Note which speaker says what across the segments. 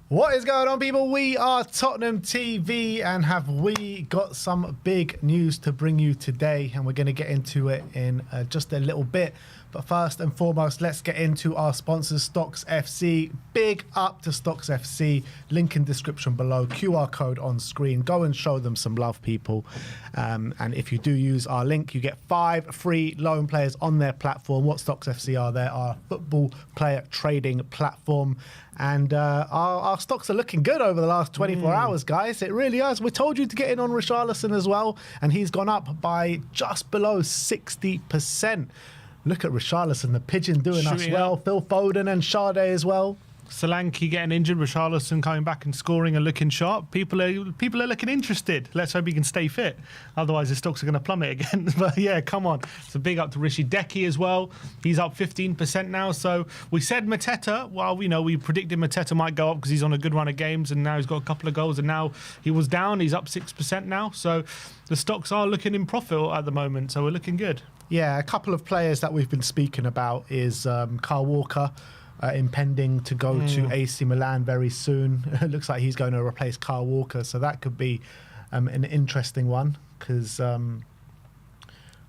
Speaker 1: What is going on, people? We are Tottenham TV, and have we got some big news to bring you today, and we're going to get into it in just a little bit. But first and foremost, let's get into our sponsors, Stocks FC. Big up to Stocks FC. Link in description below, QR code on screen. Go and show them some love, people. And if you do use our link, you get 5 free loan players on their platform. What Stocks FC are? They're our football player trading platform. And our stocks are looking good over the last 24 hours, guys. It really is. We told you to get in on Richarlison as well, and he's gone up by just below 60%. Look at Richarlison, the pigeon doing us well. Phil Foden and Sade as well.
Speaker 2: Solanke getting injured, Richarlison coming back and scoring and looking sharp. People are looking interested. Let's hope he can stay fit. Otherwise, his stocks are going to plummet again. But yeah, come on. So big up to Rishi Deki as well. He's up 15% now. So we said Mateta. Well, we predicted Mateta might go up because he's on a good run of games, and now he's got a couple of goals, and now he was down. He's up 6% now. So the stocks are looking in profit at the moment. So we're looking good.
Speaker 1: Yeah, a couple of players that we've been speaking about is Kyle Walker. Impending to go to AC Milan very soon. It looks like he's going to replace Kyle Walker, so that could be an interesting one, because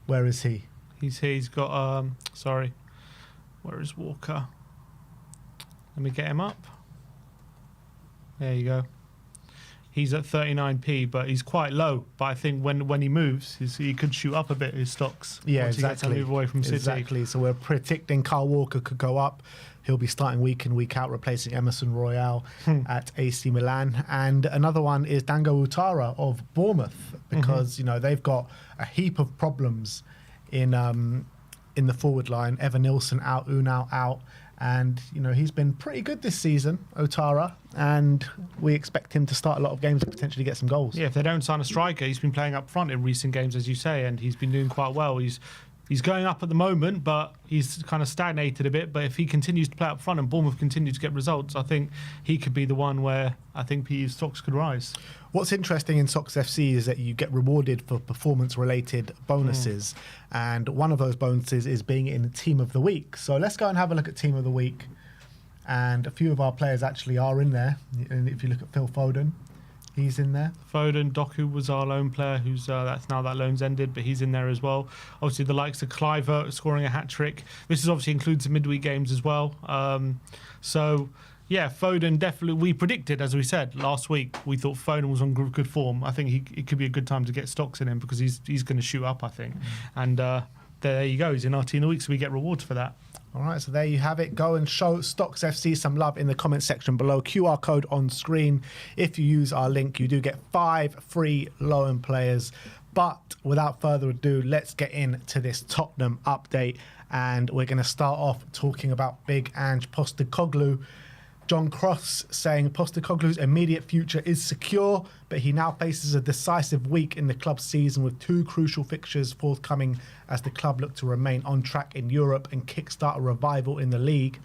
Speaker 1: where is he?
Speaker 2: He's here. He's got sorry, where is Walker? Let me get him up. There you go. He's at 39p, but he's quite low. But I think when he moves, he could shoot up a bit, his stocks.
Speaker 1: Yeah,
Speaker 2: once
Speaker 1: exactly.
Speaker 2: He gets to move away from City.
Speaker 1: Exactly. So we're predicting Kyle Walker could go up. He'll be starting week in, week out, replacing Emerson Royale at AC Milan. And another one is Dango Ouattara of Bournemouth, because they've got a heap of problems in the forward line. Evan Nilsson out, Unal out. And, he's been pretty good this season, Ouattara, and we expect him to start a lot of games and potentially get some goals.
Speaker 2: Yeah, if they don't sign a striker, he's been playing up front in recent games, as you say, and he's been doing quite well. He's going up at the moment, but he's kind of stagnated a bit. But if he continues to play up front and Bournemouth continue to get results, I think he could be the one where I think his stocks could rise.
Speaker 1: What's interesting in Stocks FC is that you get rewarded for performance-related bonuses. And one of those bonuses is being in Team of the Week. So let's go and have a look at Team of the Week. And a few of our players actually are in there. And if you look at Phil Foden, he's in there.
Speaker 2: Foden, Doku was our loan player, who's that's now that loan's ended, but he's in there as well. Obviously, the likes of Cliver scoring a hat-trick. This is obviously includes the midweek games as well. So, yeah, Foden definitely, we predicted, as we said last week, we thought Foden was on good form. I think it could be a good time to get stocks in him, because he's going to shoot up, I think. And there you go, he's in our Team of the Week, so we get rewards for that.
Speaker 1: All right, so there you have it. Go and show Stocks FC some love in the comment section below. QR code on screen. If you use our link, you do get 5 free loan players. But without further ado, let's get into this Tottenham update. And we're going to start off talking about big Ange Postecoglou. John Cross saying Postecoglou's immediate future is secure, but he now faces a decisive week in the club's season with 2 crucial fixtures forthcoming as the club look to remain on track in Europe and kickstart a revival in the league.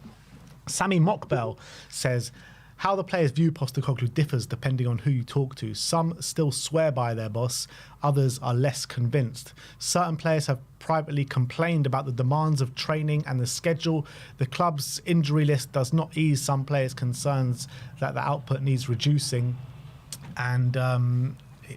Speaker 1: Sammy Mockbell says, how the players view Postecoglou differs depending on who you talk to. Some still swear by their boss, others are less convinced. Certain players have privately complained about the demands of training and the schedule. The club's injury list does not ease some players' concerns that the output needs reducing. And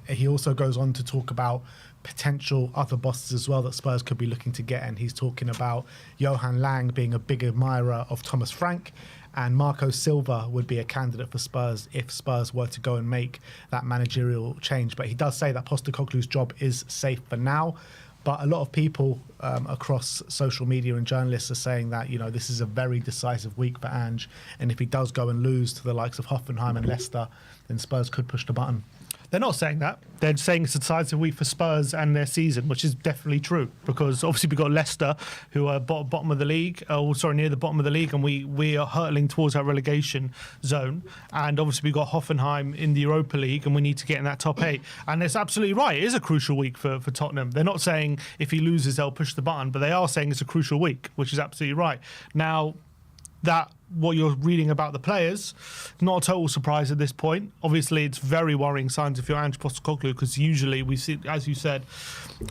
Speaker 1: he also goes on to talk about potential other bosses as well that Spurs could be looking to get. And he's talking about Johan Lang being a big admirer of Thomas Frank, and Marco Silva would be a candidate for Spurs if Spurs were to go and make that managerial change. But he does say that Postecoglou's job is safe for now. But a lot of people across social media and journalists are saying that, this is a very decisive week for Ange. And if he does go and lose to the likes of Hoffenheim and Leicester, then Spurs could push the button.
Speaker 2: They're not saying that. They're saying it's a decisive week for Spurs and their season, which is definitely true, because obviously we've got Leicester, who are bottom of the league, near the bottom of the league, and we are hurtling towards our relegation zone. And obviously we've got Hoffenheim in the Europa League, and we need to get in that top 8. And it's absolutely right. It is a crucial week for Tottenham. They're not saying if he loses, they'll push the button, but they are saying it's a crucial week, which is absolutely right. Now, that what you're reading about the players, not a total surprise at this point. Obviously, it's very worrying signs if you're Ange Postecoglou, because usually we see, as you said,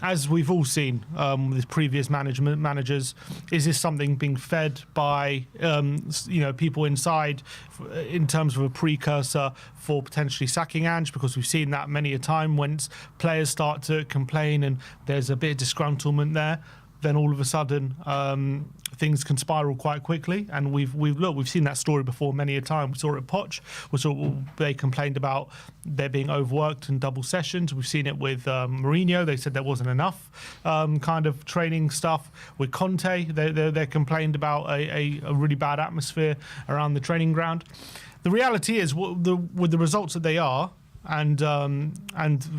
Speaker 2: as we've all seen with previous managers, is this something being fed by people inside in terms of a precursor for potentially sacking Ange? Because we've seen that many a time when players start to complain and there's a bit of disgruntlement there, then all of a sudden things can spiral quite quickly, and we've seen that story before many a time. We saw it at Poch. They complained about there being overworked and double sessions. We've seen it with Mourinho. They said there wasn't enough kind of training stuff. With Conte, they complained about a really bad atmosphere around the training ground. The reality is, with the results that they are, and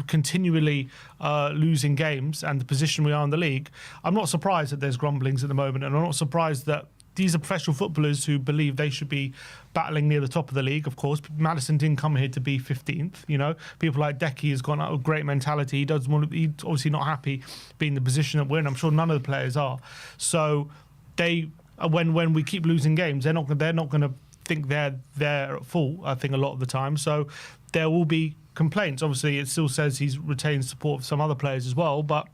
Speaker 2: continually losing games and the position we are in the league, I'm not surprised that there's grumblings at the moment, and I'm not surprised that these are professional footballers who believe they should be battling near the top of the league. Of course, Maddison didn't come here to be 15th. People like Decky has gone out with great mentality. He's obviously not happy being in the position that we're in. I'm sure none of the players are. So when we keep losing games, they're not going to think they're at fault, I think, a lot of the time. So there will be complaints. Obviously, it still says he's retained support of some other players as well, but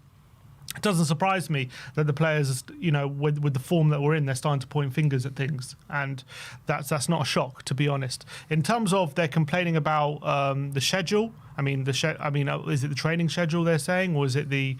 Speaker 2: it doesn't surprise me that the players, with the form that we're in, they're starting to point fingers at things, and that's not a shock, to be honest. In terms of they're complaining about the schedule, is it the training schedule they're saying, or is it the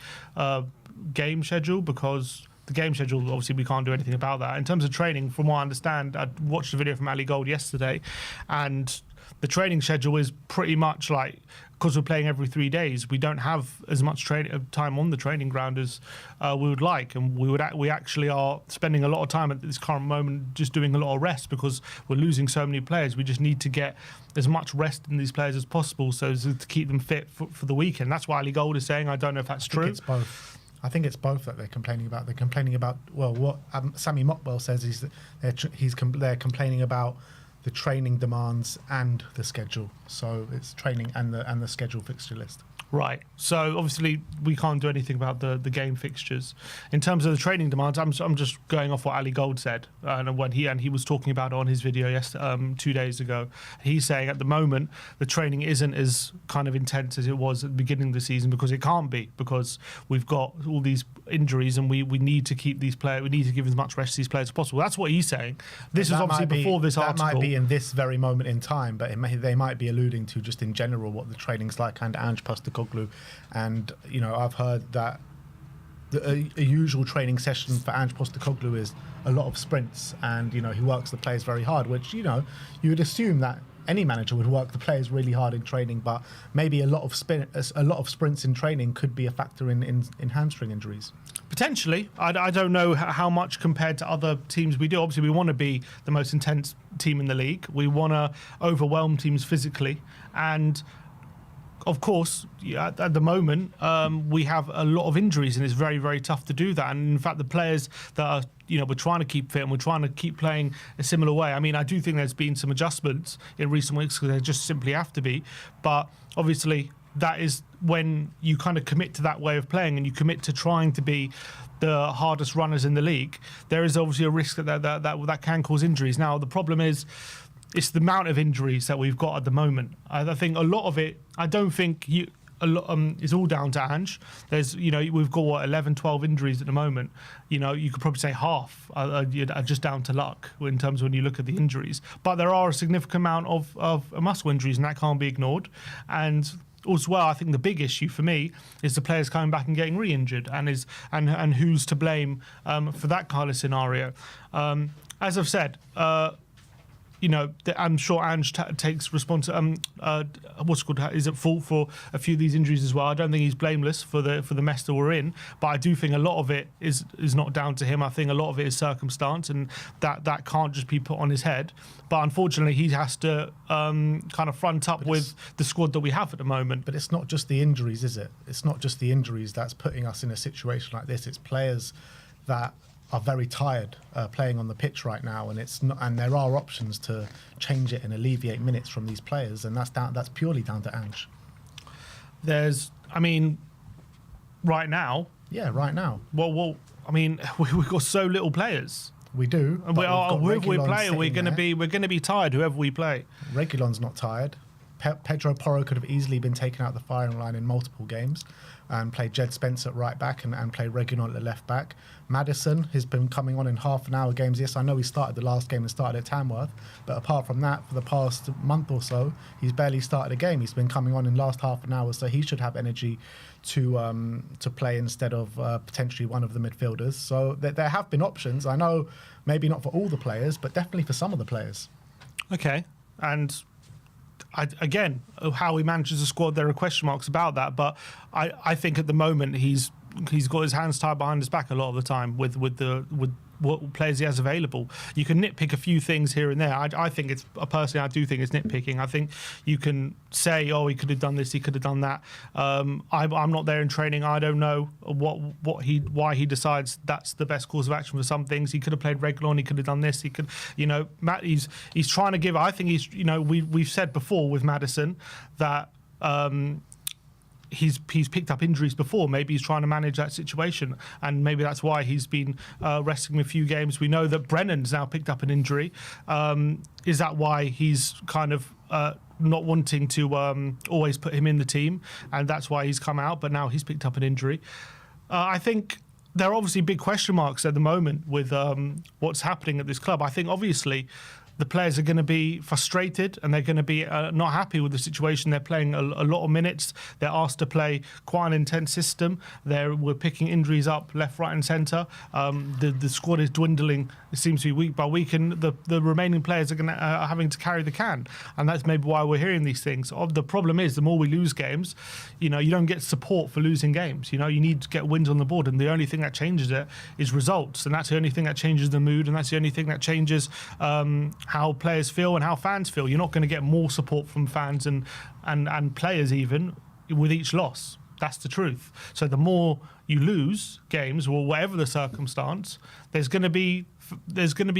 Speaker 2: game schedule? Because the game schedule, obviously, we can't do anything about that. In terms of training, from what I understand, I watched a video from Ali Gold yesterday, and the training schedule is pretty much like, because we're playing every 3 days, we don't have as much time on the training ground as we would like, and we actually are spending a lot of time at this current moment just doing a lot of rest because we're losing so many players. We just need to get as much rest in these players as possible so as to keep them fit for the weekend. That's what Ali Gold is saying. I don't know if that's true.
Speaker 1: It's both. I think it's both that they're complaining about. They're complaining about, what Sammy Mockwell says is that they're complaining about the training demands and the schedule. So it's training and the schedule fixture list.
Speaker 2: Right. So obviously we can't do anything about the game fixtures. In terms of the training demands, I'm just going off what Ali Gold said, and when he was talking about it on his video 2 days ago. He's saying at the moment the training isn't as kind of intense as it was at the beginning of the season, because it can't be, because we've got all these injuries and we need to keep these players. We need to give as much rest to these players as possible. That's what he's saying. This is obviously before this article.
Speaker 1: That might be in this very moment in time, but they might be alluding to just in general what the training's like, and Ange Postecoglou. And I've heard that a usual training session for Ange Postecoglou is a lot of sprints, and he works the players very hard, which you would assume that any manager would work the players really hard in training, but maybe a lot of sprints in training could be a factor in hamstring injuries.
Speaker 2: Potentially. I don't know how much compared to other teams we do. Obviously, we want to be the most intense team in the league. We want to overwhelm teams physically, and of course, at the moment, we have a lot of injuries, and it's very, very tough to do that. And in fact, the players that are, we're trying to keep fit and we're trying to keep playing a similar way. I do think there's been some adjustments in recent weeks because there just simply have to be. But obviously, that is when you kind of commit to that way of playing and you commit to trying to be the hardest runners in the league. There is obviously a risk that can cause injuries. Now, the problem is, it's the amount of injuries that we've got at the moment. I think a lot of it, I don't think is all down to Ange. There's, we've got 11, 12 injuries at the moment. You could probably say half are just down to luck in terms of when you look at the injuries. But there are a significant amount of muscle injuries, and that can't be ignored. And as well, I think the big issue for me is the players coming back and getting re-injured, and who's to blame for that kind of scenario. As I've said, I'm sure Ange takes responsibility. Is at fault for a few of these injuries as well. I don't think he's blameless for the mess that we're in, but I do think a lot of it is not down to him. I think a lot of it is circumstance, and that can't just be put on his head. But unfortunately, he has to kind of front up with the squad that we have at the moment.
Speaker 1: But it's not just the injuries, is it? It's not just the injuries that's putting us in a situation like this. It's players that are very tired playing on the pitch right now, and there are options to change it and alleviate minutes from these players, and that's purely down to Ange.
Speaker 2: Right now.
Speaker 1: Yeah, right now.
Speaker 2: Well, we've got so little players.
Speaker 1: We do.
Speaker 2: And whoever we
Speaker 1: Reguilon
Speaker 2: play, we're
Speaker 1: sitting
Speaker 2: going to be tired. Whoever we play.
Speaker 1: Reguilon's not tired. Pedro Porro could have easily been taken out the firing line in multiple games and played Jed Spence at right back and played Reguilon at the left back. Maddison has been coming on in half an hour games. Yes, I know he started the last game and started at Tamworth, but apart from that, for the past month or so, he's barely started a game. He's been coming on in last half an hour, so he should have energy to play instead of potentially one of the midfielders. So there have been options. I know maybe not for all the players, but definitely for some of the players.
Speaker 2: Okay, and again, how he manages the squad, there are question marks about that. But I think at the moment he's got his hands tied behind his back a lot of the time with what players he has available. You can nitpick a few things here and there. I think it's personally, I do think it's nitpicking. I think you can say, oh, he could have done this, he could have done that. I'm not there in training. I don't know why he decides that's the best course of action for some things. He could have played Reguilon, he could have done this. He could, Matt, he's trying to give. I think we've said before with Maddison that. He's picked up injuries before. Maybe he's trying to manage that situation, and maybe that's why he's been resting a few games. We know that Brennan's now picked up an injury. Is that why he's kind of not wanting to always put him in the team, and that's why he's come out? But now he's picked up an injury. I think there are obviously big question marks at the moment with what's happening at this club. I think obviously the players are going to be frustrated and they're going to be not happy with the situation. They're playing a lot of minutes. They're asked to play quite an intense system. We're picking injuries up left, right and centre. The squad is dwindling. It seems to be week by week, and the remaining players are having to carry the can. And that's maybe why we're hearing these things. The problem is the more we lose games, you don't get support for losing games. You need to get wins on the board, and the only thing that changes it is results. And that's the only thing that changes the mood, and that's the only thing that changes how players feel and how fans feel. You're not going to get more support from fans and players even with each loss. That's the truth. So the more you lose games, or whatever the circumstance, there's going to be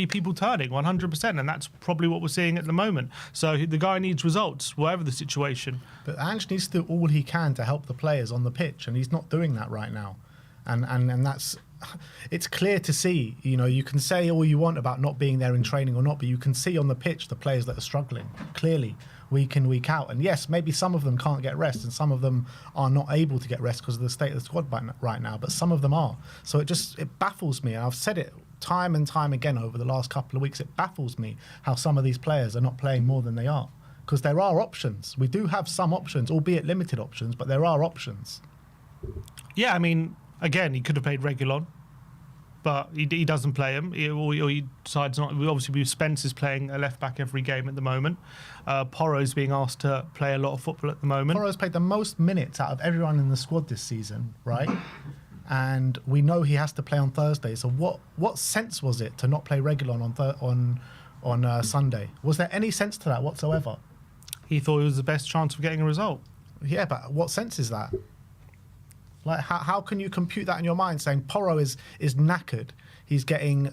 Speaker 2: people turning 100%, and that's probably what we're seeing at the moment. So the guy needs results, whatever the situation.
Speaker 1: But Ange needs to do all he can to help the players on the pitch, and he's not doing that right now. And that's. It's clear to see, you can say all you want about not being there in training or not, but you can see on the pitch the players that are struggling clearly week in, week out. And yes, maybe some of them can't get rest and some of them are not able to get rest because of the state of the squad right now, but some of them are. So it baffles me. I've said it time and time again over the last couple of weeks. It baffles me how some of these players are not playing more than they are, because there are options. We do have some options, albeit limited options, but there are options.
Speaker 2: Yeah, I mean, again, he could have played Reguilon, but he doesn't play him. He decides not. Obviously, Spence is playing a left back every game at the moment. Porro's being asked to play a lot of football at the moment.
Speaker 1: Porro's played the most minutes out of everyone in the squad this season, right? And we know he has to play on Thursday. So what sense was it to not play Reguilon on Sunday? Was there any sense to that whatsoever?
Speaker 2: He thought it was the best chance of getting a result.
Speaker 1: Yeah, but what sense is that? Like, how can you compute that in your mind, saying Porro is knackered? He's getting,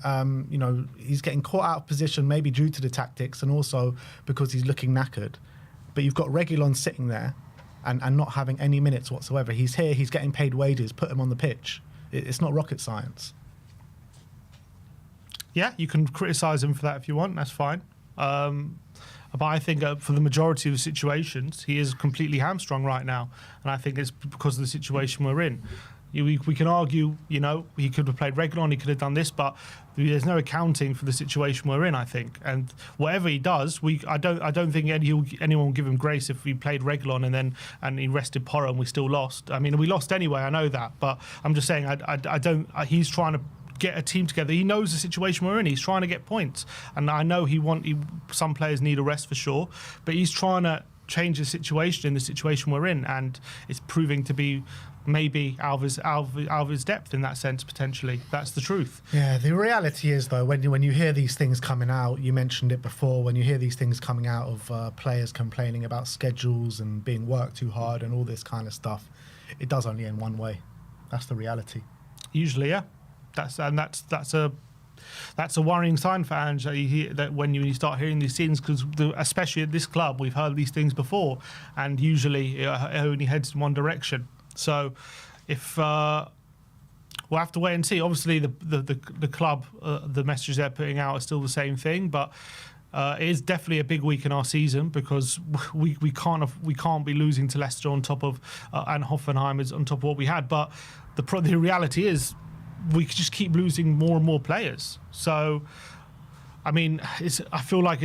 Speaker 1: he's getting caught out of position, maybe due to the tactics, and also because he's looking knackered. But you've got Reguilon sitting there, and not having any minutes whatsoever. He's here. He's getting paid wages. Put him on the pitch. It's not rocket science.
Speaker 2: Yeah, you can criticise him for that if you want. That's fine. But I think for the majority of the situations, he is completely hamstrung right now. And I think it's because of the situation we're in. We can argue, he could have played Reguilon, he could have done this, but there's no accounting for the situation we're in, I think. And whatever he does, I don't think anyone will give him grace if we played Reguilon and he rested Porro and we still lost. I mean, we lost anyway, I know that, but I'm just saying he's trying to get a team together. He knows the situation we're in. He's trying to get points, and I know some players need a rest for sure, but he's trying to change the situation in the situation we're in, and it's proving to be maybe out of his depth in that sense, potentially. That's the truth.
Speaker 1: Yeah, the reality is, though, when you hear these things coming out, you mentioned it before, when you hear these things coming out of players complaining about schedules and being worked too hard and all this kind of stuff, it does only end one way. That's the reality.
Speaker 2: Usually, yeah. That's a worrying sign for Ange that when you start hearing these things, because especially at this club, we've heard these things before, and usually it only heads in one direction. So if we'll have to wait and see. Obviously, the club, the messages they're putting out are still the same thing, but it is definitely a big week in our season because we can't be losing to Leicester on top of and Hoffenheim is on top of what we had. But the reality is we could just keep losing more and more players. So, I mean, I feel like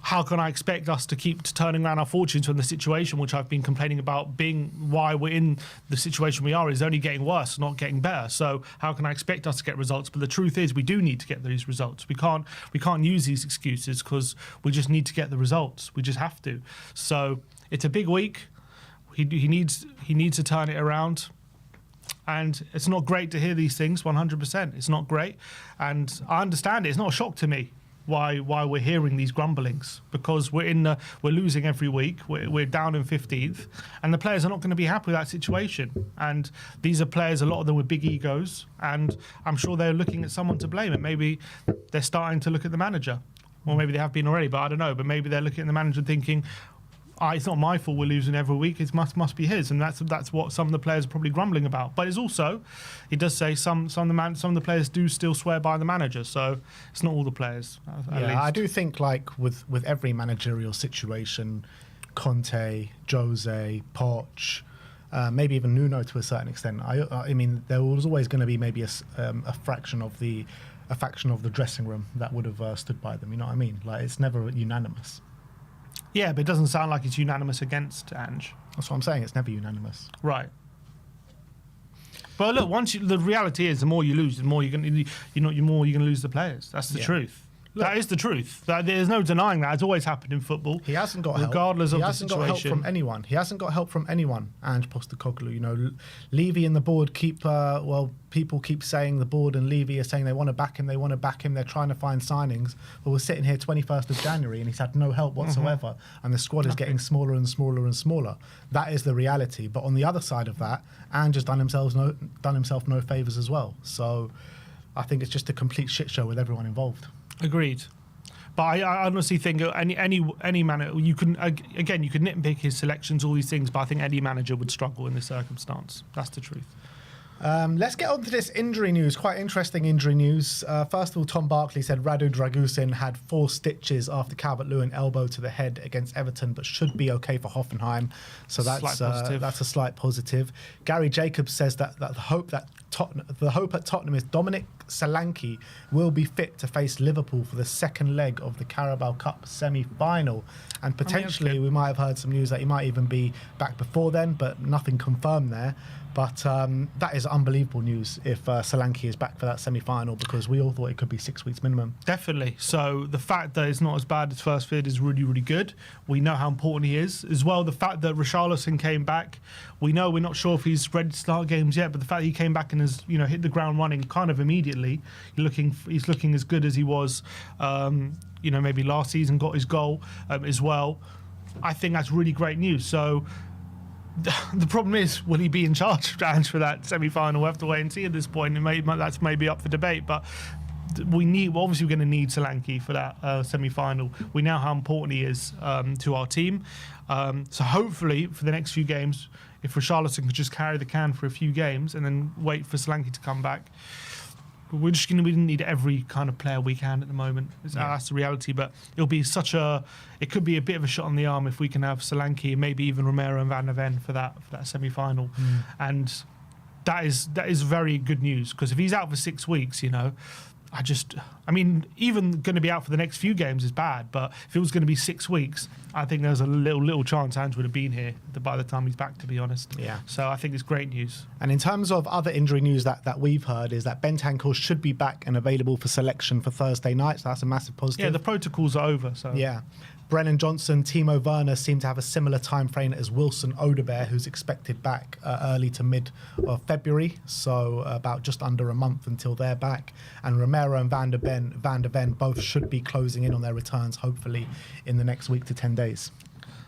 Speaker 2: how can I expect us to keep turning around our fortunes when the situation, which I've been complaining about being why we're in the situation we are, is only getting worse, not getting better. So how can I expect us to get results? But the truth is we do need to get these results. We can't use these excuses because we just need to get the results. We just have to. So it's a big week. He needs to turn it around. And it's not great to hear these things, 100%. It's not great. And I understand it. It's not a shock to me why we're hearing these grumblings, because we're losing every week. We're down in 15th, and the players are not going to be happy with that situation. And these are players, a lot of them with big egos, and I'm sure they're looking at someone to blame. And maybe they're starting to look at the manager, or maybe they have been already, but I don't know. But maybe they're looking at the manager thinking, it's not my fault we're losing every week. It must be his, and that's what some of the players are probably grumbling about. But it's also, he does say some of the players do still swear by the manager, so it's not all the players. At least.
Speaker 1: I do think like with every managerial situation, Conte, Jose, Poch, maybe even Nuno to a certain extent. I mean, there was always going to be maybe a faction of the dressing room that would have stood by them. You know what I mean? Like it's never unanimous.
Speaker 2: Yeah, but it doesn't sound like it's unanimous against Ange.
Speaker 1: That's what I'm saying. It's never unanimous.
Speaker 2: Right. But look, the reality is, the more you lose, the more you're going to lose the players. That's the truth. That is the truth. There's no denying that. It's always happened in football.
Speaker 1: He hasn't got
Speaker 2: regardless
Speaker 1: help.
Speaker 2: of the situation.
Speaker 1: He hasn't got help from anyone. He hasn't got help from anyone. Ange Postecoglou. You know, Levy and the board people keep saying the board and Levy are saying they want to back him. They want to back him. They're trying to find signings. But we're sitting here 21st of January and he's had no help whatsoever. And the squad is getting smaller and smaller and smaller. That is the reality. But on the other side of that, Ange has done himself no favours as well. So I think it's just a complete shit show with everyone involved.
Speaker 2: Agreed. But I honestly think any manager, you can nitpick his selections, all these things, but I think any manager would struggle in this circumstance. That's the truth.
Speaker 1: Let's get on to this injury news. Quite interesting injury news. First of all, Tom Barkley said Radu Dragusin had 4 stitches after Calvert-Lewin elbow to the head against Everton, but should be okay for Hoffenheim. So that's a slight positive. Gary Jacobs says that the hope at Tottenham is Dominic Solanke will be fit to face Liverpool for the second leg of the Carabao Cup semi-final. And potentially we might have heard some news that he might even be back before then, but nothing confirmed there. But that is unbelievable news if Solanke is back for that semi-final, because we all thought it could be 6 weeks minimum.
Speaker 2: Definitely. So the fact that it's not as bad as first feared is really, really good. We know how important he is. As well, the fact that Richarlison came back, we're not sure if he's ready to start games yet, but the fact that he came back and has hit the ground running kind of immediately, he's looking as good as he was maybe last season, got his goal as well. I think that's really great news. So the problem is, will he be in charge, Ange, for that semi-final? We'll have to wait and see at this point. That's maybe up for debate, but we're obviously going to need Solanke for that semi-final. We know how important he is to our team. So hopefully for the next few games, if Richarlison could just carry the can for a few games and then wait for Solanke to come back. We didn't need every kind of player we can at the moment. That's the reality. But it could be a bit of a shot on the arm if we can have Solanke, maybe even Romero and Van der Ven for that semi-final. And that is very good news, because if he's out for 6 weeks, even going to be out for the next few games is bad, but if it was going to be 6 weeks, I think there's a little chance Ange would have been here by the time he's back, to be honest.
Speaker 1: Yeah.
Speaker 2: So I think it's great news.
Speaker 1: And in terms of other injury news that we've heard is that Bentancur should be back and available for selection for Thursday night. So that's a massive positive.
Speaker 2: Yeah, the protocols are over. So
Speaker 1: yeah. Brennan Johnson, Timo Werner seem to have a similar time frame as Wilson Odobert, who's expected back early to mid of February, so about just under a month until they're back. And Romero and Van der Ven both should be closing in on their returns, hopefully in the next week to 10 days.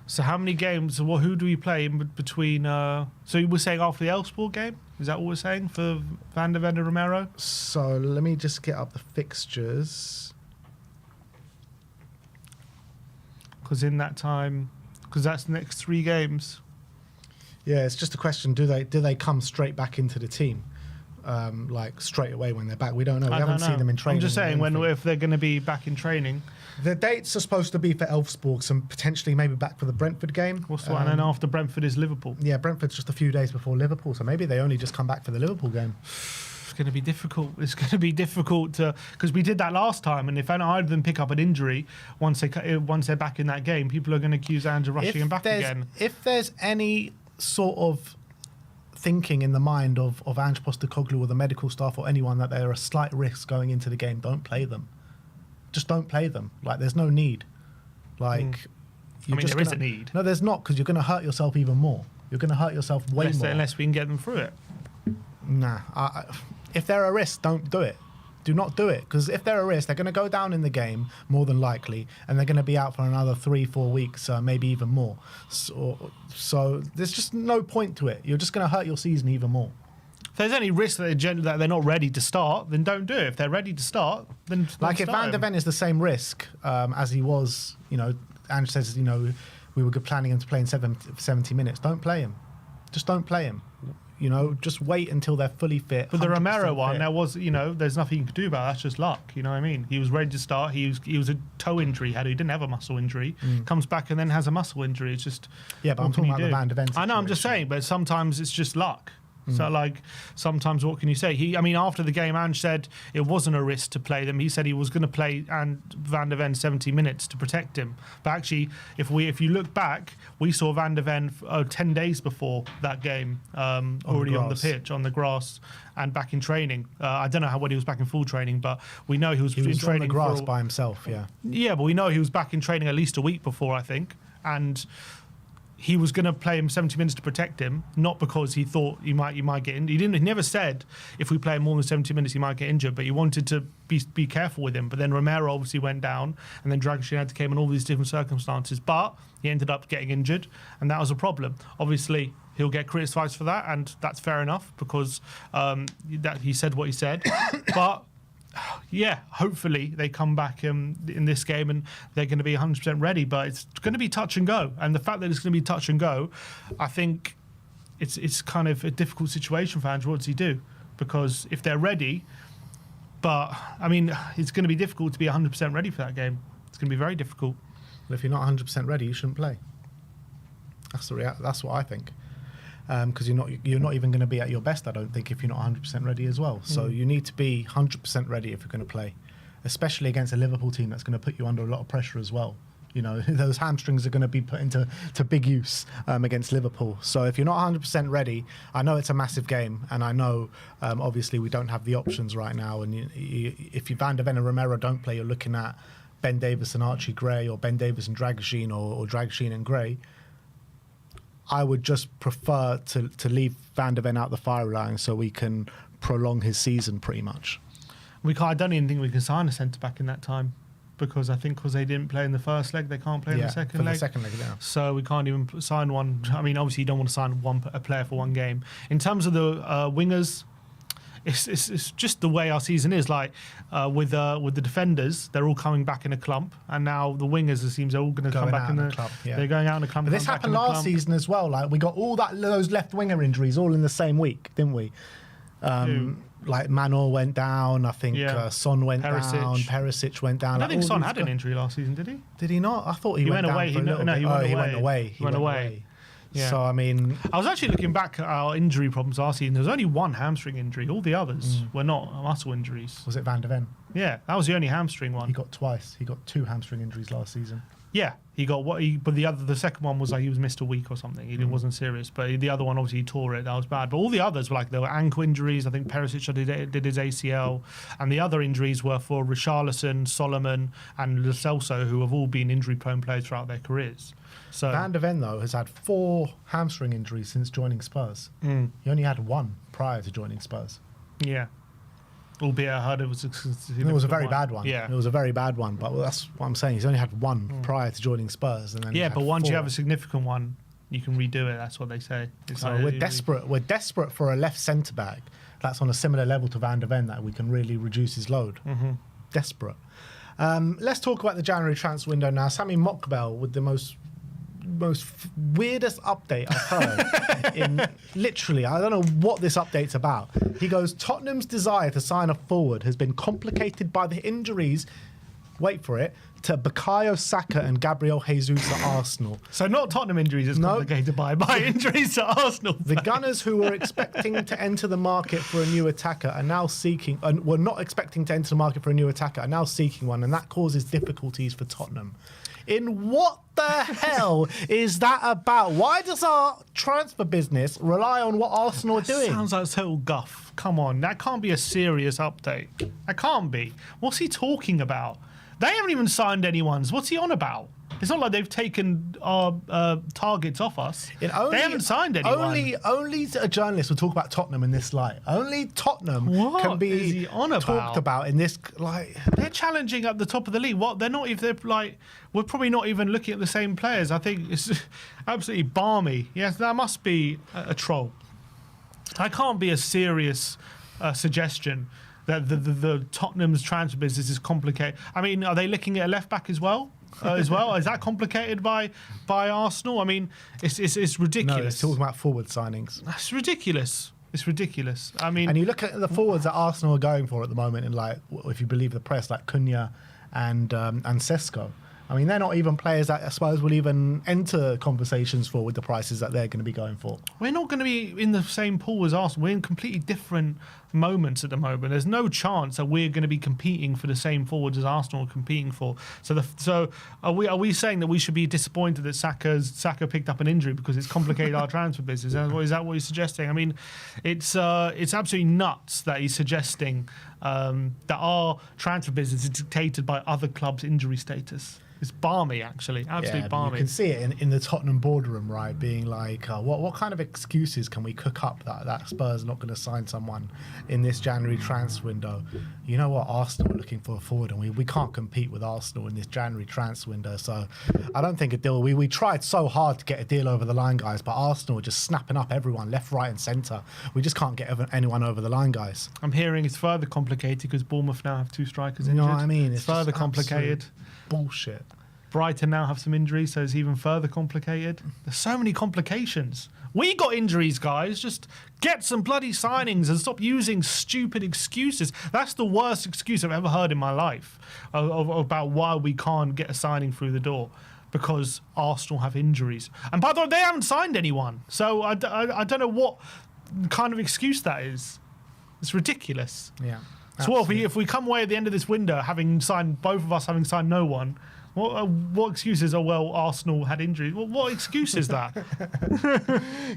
Speaker 2: So how many games? Well, who do we play in between? So we're saying after the Elfsborg game? Is that what we're saying for Van der Ven and Romero?
Speaker 1: So let me just get up the fixtures.
Speaker 2: Because in that time, because that's the next 3 games.
Speaker 1: Yeah, it's just a question: do they come straight back into the team? like straight away when they're back. We don't know. We haven't seen them in training.
Speaker 2: I'm just saying if they're going to be back in training.
Speaker 1: The dates are supposed to be for Elfsborg and potentially maybe back for the Brentford game.
Speaker 2: What's the one? And after Brentford is Liverpool.
Speaker 1: Yeah, Brentford's just a few days before Liverpool, so maybe they only just come back for the Liverpool game.
Speaker 2: It's going to be difficult. It's going to be difficult because we did that last time, and if either of them pick up an injury once they're back in that game, people are going to accuse Ange of rushing him back again.
Speaker 1: If there's any sort of thinking in the mind of Ange Postecoglou or the medical staff or anyone that there are slight risks going into the game, don't play them. Just don't play them. Like, there's no need. Like,
Speaker 2: there is a need.
Speaker 1: No, there's not, because you're going to hurt yourself even more. You're going to hurt yourself way more.
Speaker 2: Unless we can get them through it.
Speaker 1: Nah. If they're a risk, don't do it. Do not do it, because if they're a risk, they're going to go down in the game more than likely, and they're going to be out for another 3-4 weeks, maybe even more. So there's just no point to it. You're just going to hurt your season even more.
Speaker 2: If there's any risk that they're not ready to start, then don't do it. If they're ready to start, then
Speaker 1: like if Van de Ven is the same risk as he was, Ange says, we were planning him to play in 70 minutes. Don't play him. Just don't play him. Just wait until they're fully fit.
Speaker 2: But the Romero one, there was, there's nothing you could do about it. That's just luck. You know what I mean? He was ready to start. He was a toe injury. He didn't have a muscle injury. Comes back and then has a muscle injury. It's just
Speaker 1: but I'm talking about the Van de Ven situation.
Speaker 2: I know. I'm just saying, but sometimes it's just luck. So, sometimes what can you say? After the game, Ange said it wasn't a risk to play them. He said he was going to play Van de Ven 70 minutes to protect him. But actually, if you look back, we saw Van de Ven 10 days before that game, already on the pitch, on the grass, and back in training. I don't know when he was back in full training, but we know he was in training
Speaker 1: on the grass by himself. Yeah.
Speaker 2: Yeah, but we know he was back in training at least a week before, I think, and he was going to play him 70 minutes to protect him, not because he thought he might get injured. He never said if we play him more than 70 minutes he might get injured, but he wanted to be careful with him. But then Romero obviously went down, and then Dragic came in all these different circumstances. But he ended up getting injured, and that was a problem. Obviously, he'll get criticised for that, and that's fair enough because that he said what he said. But yeah, hopefully they come back in this game and they're going to be 100% ready, but it's going to be touch and go. And the fact that it's going to be touch and go, I think it's kind of a difficult situation for Ange. What does he do? Because if they're ready, but it's going to be difficult to be 100% ready for that game. It's going to be very difficult.
Speaker 1: Well, if you're not 100% ready, you shouldn't play. That's what I think. Because you're not even going to be at your best, I don't think, if you're not 100% ready as well. So you need to be 100% ready if you're going to play, especially against a Liverpool team that's going to put you under a lot of pressure as well. Those hamstrings are going to be put into big use against Liverpool. So if you're not 100% ready, I know it's a massive game, and I know obviously we don't have the options right now. And if you Van de Ven and Romero don't play, you're looking at Ben Davies and Archie Gray, or Ben Davies and Dragic, or Dragic and Gray. I would just prefer to leave Van de Ven out the firing line so we can prolong his season pretty much.
Speaker 2: I don't even think we can sign a centre-back in that time because they didn't play in the first leg, they can't play in the second leg.
Speaker 1: The second leg, yeah.
Speaker 2: So we can't even sign one. Obviously you don't want to sign a player for one game. In terms of the wingers, it's just the way our season is. With the defenders, they're all coming back in a clump, and now the wingers, it seems, are all going to come back in a clump. Yeah. They're going out in a clump.
Speaker 1: But this happened last season as well. We got all those left winger injuries all in the same week, didn't we? Manor went down. I think Son went down. Perisic went down.
Speaker 2: I don't think Son had an injury last season, did he?
Speaker 1: Did he not? I thought he went down
Speaker 2: away.
Speaker 1: For a little bit.
Speaker 2: He went away.
Speaker 1: He went away.
Speaker 2: Yeah.
Speaker 1: So,
Speaker 2: I was actually looking back at our injury problems last season. There was only one hamstring injury. All the others were not muscle injuries.
Speaker 1: Was it Van de Ven?
Speaker 2: Yeah, that was the only hamstring one.
Speaker 1: He got twice. He got 2 hamstring injuries last season.
Speaker 2: Yeah, he got but the second one was he was missed a week or something. It wasn't serious, but the other one obviously he tore it. That was bad. But all the others were there were ankle injuries. I think Perisic did his ACL, and the other injuries were for Richarlison, Solomon, and Lo Celso, who have all been injury-prone players throughout their careers. So
Speaker 1: Van de Ven, though, has had 4 hamstring injuries since joining Spurs. He only had 1 prior to joining Spurs.
Speaker 2: Yeah. Albeit I heard it was
Speaker 1: a very bad one.
Speaker 2: Yeah.
Speaker 1: It was a very bad one, but that's what I'm saying. He's only had 1 prior to joining Spurs. And then
Speaker 2: but once
Speaker 1: 4.
Speaker 2: you have a significant one, you can redo it. That's what they say.
Speaker 1: We're desperate. We're desperate for a left centre-back that's on a similar level to Van de Ven, that we can really reduce his load. Desperate. Let's talk about the January transfer window now. Sami Mokbel with the most most weirdest update I've heard in literally, I don't know what this update's about. He goes, Tottenham's desire to sign a forward has been complicated by the injuries, wait for it, to Bukayo Saka and Gabriel Jesus at Arsenal.
Speaker 2: So not Tottenham injuries, it's complicated by injuries to Arsenal.
Speaker 1: The Gunners, who were expecting to enter the market for a new attacker, are now seeking, and were not expecting to enter the market for a new attacker, are now seeking one, and that causes difficulties for Tottenham. In what the hell is that about? Why does our transfer business rely on what Arsenal are doing?
Speaker 2: Sounds like total guff. Come on, that can't be a serious update. That can't be. What's he talking about? They haven't even signed anyone's. What's he on about? It's not like they've taken our targets off us. They haven't signed anyone.
Speaker 1: Only a journalist will talk about Tottenham in this light. Only Tottenham can be talked about in this light.
Speaker 2: They're challenging at the top of the league. What? They're not. If they're like, we're probably not even looking at the same players. I think it's absolutely balmy. Yes, that must be a troll. That can't be a serious suggestion. That the Tottenham's transfer business is complicated. I mean, are they looking at a left back as well? Is that complicated by Arsenal? I mean, it's ridiculous.
Speaker 1: No, it's talking about forward signings.
Speaker 2: That's ridiculous. It's ridiculous. I mean,
Speaker 1: and you look at the forwards that Arsenal are going for at the moment, and like, if you believe the press, like Cunha and Sesko. I mean, they're not even players that I suppose will even enter conversations for with the prices that they're going to be going for. We're
Speaker 2: not going to be in the same pool as Arsenal. We're in completely different moments at the moment. There's no chance that we're going to be competing for the same forwards as Arsenal are competing for. So are we saying that we should be disappointed that Saka picked up an injury because it's complicated our transfer business? Is that what he's suggesting? I mean, it's absolutely nuts that he's suggesting that our transfer business is dictated by other clubs' injury status. It's balmy, actually. Absolutely balmy.
Speaker 1: You can see it in the Tottenham boardroom, right? Being like, what kind of excuses can we cook up that Spurs are not going to sign someone in this January transfer window? You know what? Arsenal are looking for a forward, and we can't compete with Arsenal in this January transfer window. So I don't think a deal. We tried so hard to get a deal over the line, guys, but Arsenal are just snapping up everyone left, right, and centre. We just can't get anyone over the line, guys.
Speaker 2: I'm hearing it's further complicated because Bournemouth now have 2 strikers injured.
Speaker 1: You know what I mean?
Speaker 2: It's further complicated.
Speaker 1: Bullshit.
Speaker 2: Brighton now have some injuries, so it's even further complicated. There's so many complications. We got injuries, guys. Just get some bloody signings and stop using stupid excuses. That's the worst excuse I've ever heard in my life about why we can't get a signing through the door. Because Arsenal have injuries. And by the way, they haven't signed anyone. So I don't know what kind of excuse that is. It's ridiculous.
Speaker 1: Yeah.
Speaker 2: So what, if we come away at the end of this window having signed, both of us having signed no one, what excuses are, well, Arsenal had injuries? What excuse is that?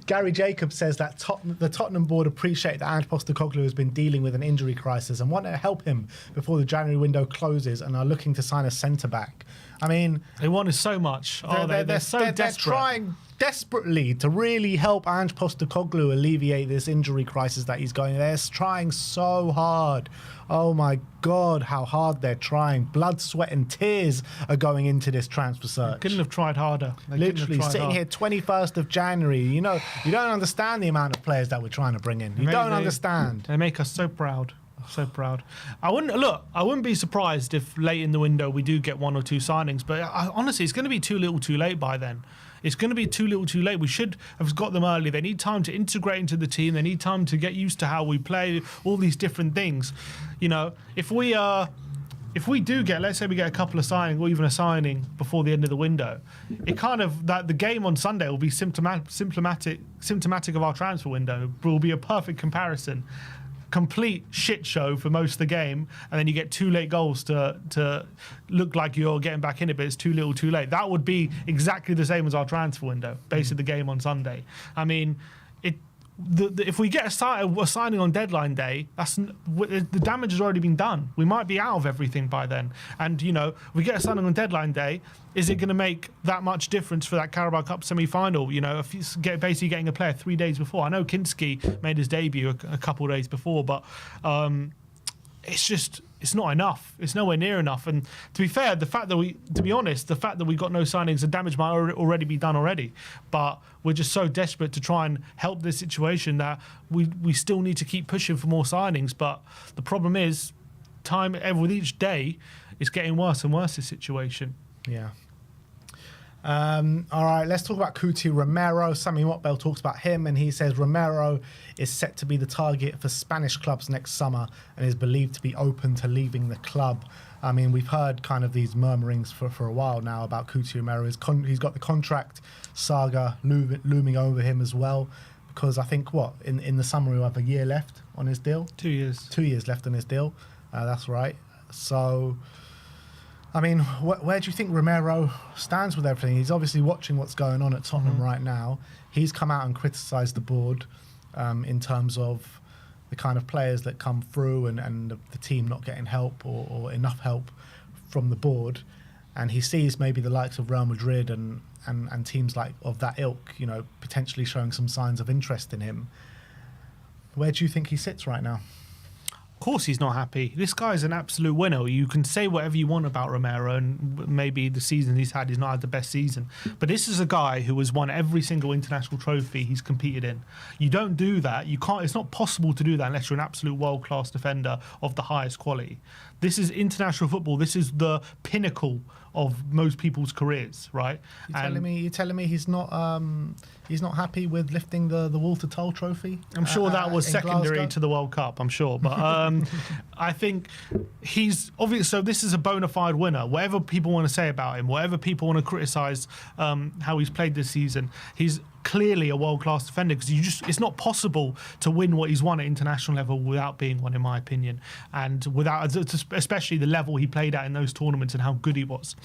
Speaker 1: Gary Jacobs says that the Tottenham board appreciate that Ange Postecoglou has been dealing with an injury crisis and want to help him before the January window closes and are looking to sign a centre-back. I mean...
Speaker 2: They wanted so much. They're so desperate.
Speaker 1: They're trying desperately to really help Ange Postecoglou alleviate this injury crisis that he's going. They're trying so hard. Oh my God, how hard they're trying. Blood, sweat and tears are going into this transfer search.
Speaker 2: They couldn't have tried harder.
Speaker 1: Literally sitting here 21st of January. You know, you don't understand the amount of players that we're trying to bring in. You don't understand.
Speaker 2: They make us so proud. So proud. I wouldn't be surprised if late in the window we do get 1 or 2 signings, but honestly, it's going to be too little too late by then. It's going to be too little too late. We should have got them early. They need time to integrate into the team. They need time to get used to how we play, all these different things. You know, if we do get, let's say we get a couple of signings or even a signing before the end of the window, it kind of, that the game on Sunday will be symptomatic of our transfer window. It will be a perfect comparison. Complete shit show for most of the game, and then you get 2 late goals to look like you're getting back in it, but it's too little too late. That would be exactly the same as our transfer window, basically the game on Sunday. I mean, if we get a signing on deadline day, the damage has already been done. We might be out of everything by then. And, you know, if we get a signing on deadline day, is it going to make that much difference for that Carabao Cup semi-final? You know, if it's basically getting a player 3 days before. I know Kinski made his debut a couple of days before, but it's not enough. It's nowhere near enough. And to be fair, the fact that we got no signings, the damage might already be done already. But we're just so desperate to try and help this situation that we still need to keep pushing for more signings. But the problem is, with each day, it's getting worse and worse, this situation.
Speaker 1: Yeah. All right, let's talk about Kuti Romero. Sammy Motbell talks about him, and he says Romero is set to be the target for Spanish clubs next summer and is believed to be open to leaving the club. I mean, we've heard kind of these murmurings for a while now about Kuti Romero. He's got the contract saga looming over him as well, because I think, in the summer he'll have a year left on his deal?
Speaker 2: 2 years.
Speaker 1: 2 years left on his deal. That's right. So, I mean, where do you think Romero stands with everything? He's obviously watching what's going on at Tottenham right now. He's come out and criticised the board in terms of the kind of players that come through and the team not getting help or enough help from the board. And he sees maybe the likes of Real Madrid and teams like of that ilk, potentially showing some signs of interest in him. Where do you think he sits right now?
Speaker 2: Of course he's not happy. This guy's an absolute winner. You can say whatever you want about Romero, and maybe the season he's had is not the best season, but this is a guy who has won every single international trophy he's competed in. You don't do that. You can't. It's not possible to do that unless you're an absolute world-class defender of the highest quality. This is international football. This is the pinnacle of most people's careers, right?
Speaker 1: You're telling me he's not happy with lifting the Walter Toll Trophy?
Speaker 2: I'm sure that was secondary
Speaker 1: Glasgow?
Speaker 2: to the World Cup, I'm sure. But I think he's obvious. So this is a bona fide winner. Whatever people want to say about him, whatever people want to criticise how he's played this season, he's clearly a world-class defender, because it's not possible to win what he's won at international level without being one, in my opinion, and without, especially the level he played at in those tournaments and how good he was.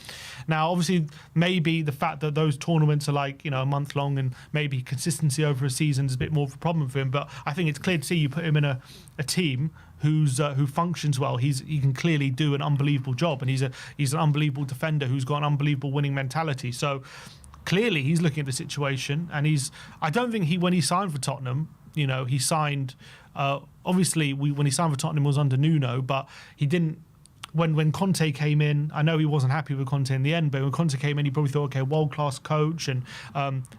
Speaker 2: Now, obviously, maybe the fact that those tournaments are like a month long and maybe consistency over a season is a bit more of a problem for him. But I think it's clear to see you put him in a team who functions well. He can clearly do an unbelievable job, and he's an unbelievable defender who's got an unbelievable winning mentality. So clearly he's looking at the situation, and I don't think when he signed for Tottenham, he signed, obviously when he signed for Tottenham it was under Nuno, but he didn't, when Conte came in, I know he wasn't happy with Conte in the end, but when Conte came in, he probably thought, okay, world-class coach, and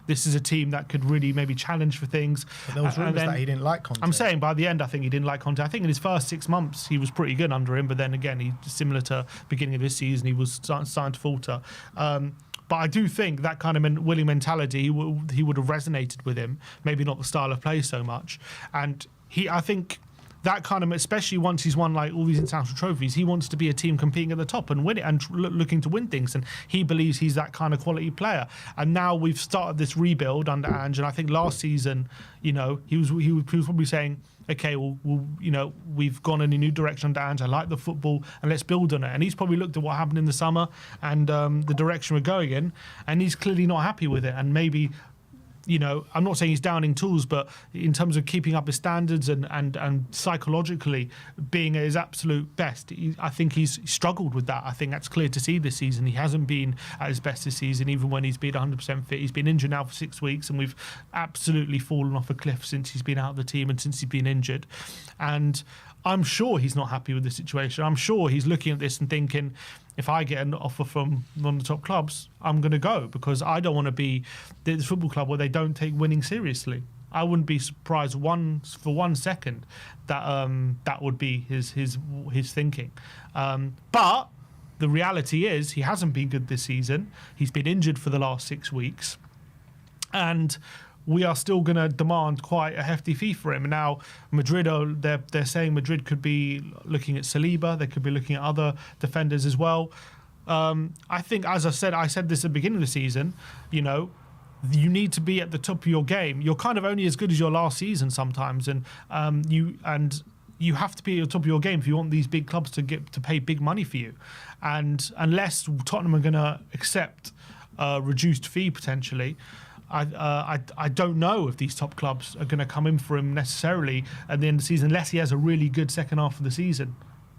Speaker 2: this is a team that could really maybe challenge for things.
Speaker 1: But there was rumours that he didn't like Conte.
Speaker 2: I'm saying by the end, I think he didn't like Conte. I think in his first 6 months, he was pretty good under him, but then again, similar to beginning of this season, he was starting to falter. But I do think that kind of winning mentality, he would have resonated with him. Maybe not the style of play so much. And I think that kind of, especially once he's won like all these international trophies, he wants to be a team competing at the top and win it and looking to win things. And he believes he's that kind of quality player. And now we've started this rebuild under Ange. And I think last season, he was probably saying, okay, we've gone in a new direction under Ange. I like the football, and let's build on it. And he's probably looked at what happened in the summer and the direction we're going in, and he's clearly not happy with it. And maybe, I'm not saying he's downing tools, but in terms of keeping up his standards and psychologically being at his absolute best, I think he's struggled with that. I think that's clear to see this season. He hasn't been at his best this season, even when he's been 100% fit. He's been injured now for 6 weeks, and we've absolutely fallen off a cliff since he's been out of the team and since he's been injured. And I'm sure he's not happy with the situation. I'm sure he's looking at this and thinking, if I get an offer from one of the top clubs, I'm going to go, because I don't want to be this football club where they don't take winning seriously. I wouldn't be surprised for 1 second that that would be his thinking. But the reality is he hasn't been good this season. He's been injured for the last 6 weeks, and we are still going to demand quite a hefty fee for him. Now, Madrid, they're saying Madrid could be looking at Saliba. They could be looking at other defenders as well. I think, as I said this at the beginning of the season, you need to be at the top of your game. You're kind of only as good as your last season sometimes, and you have to be at the top of your game if you want these big clubs to pay big money for you. And unless Tottenham are going to accept a reduced fee potentially, I don't know if these top clubs are going to come in for him necessarily at the end of the season, unless he has a really good second half of the season.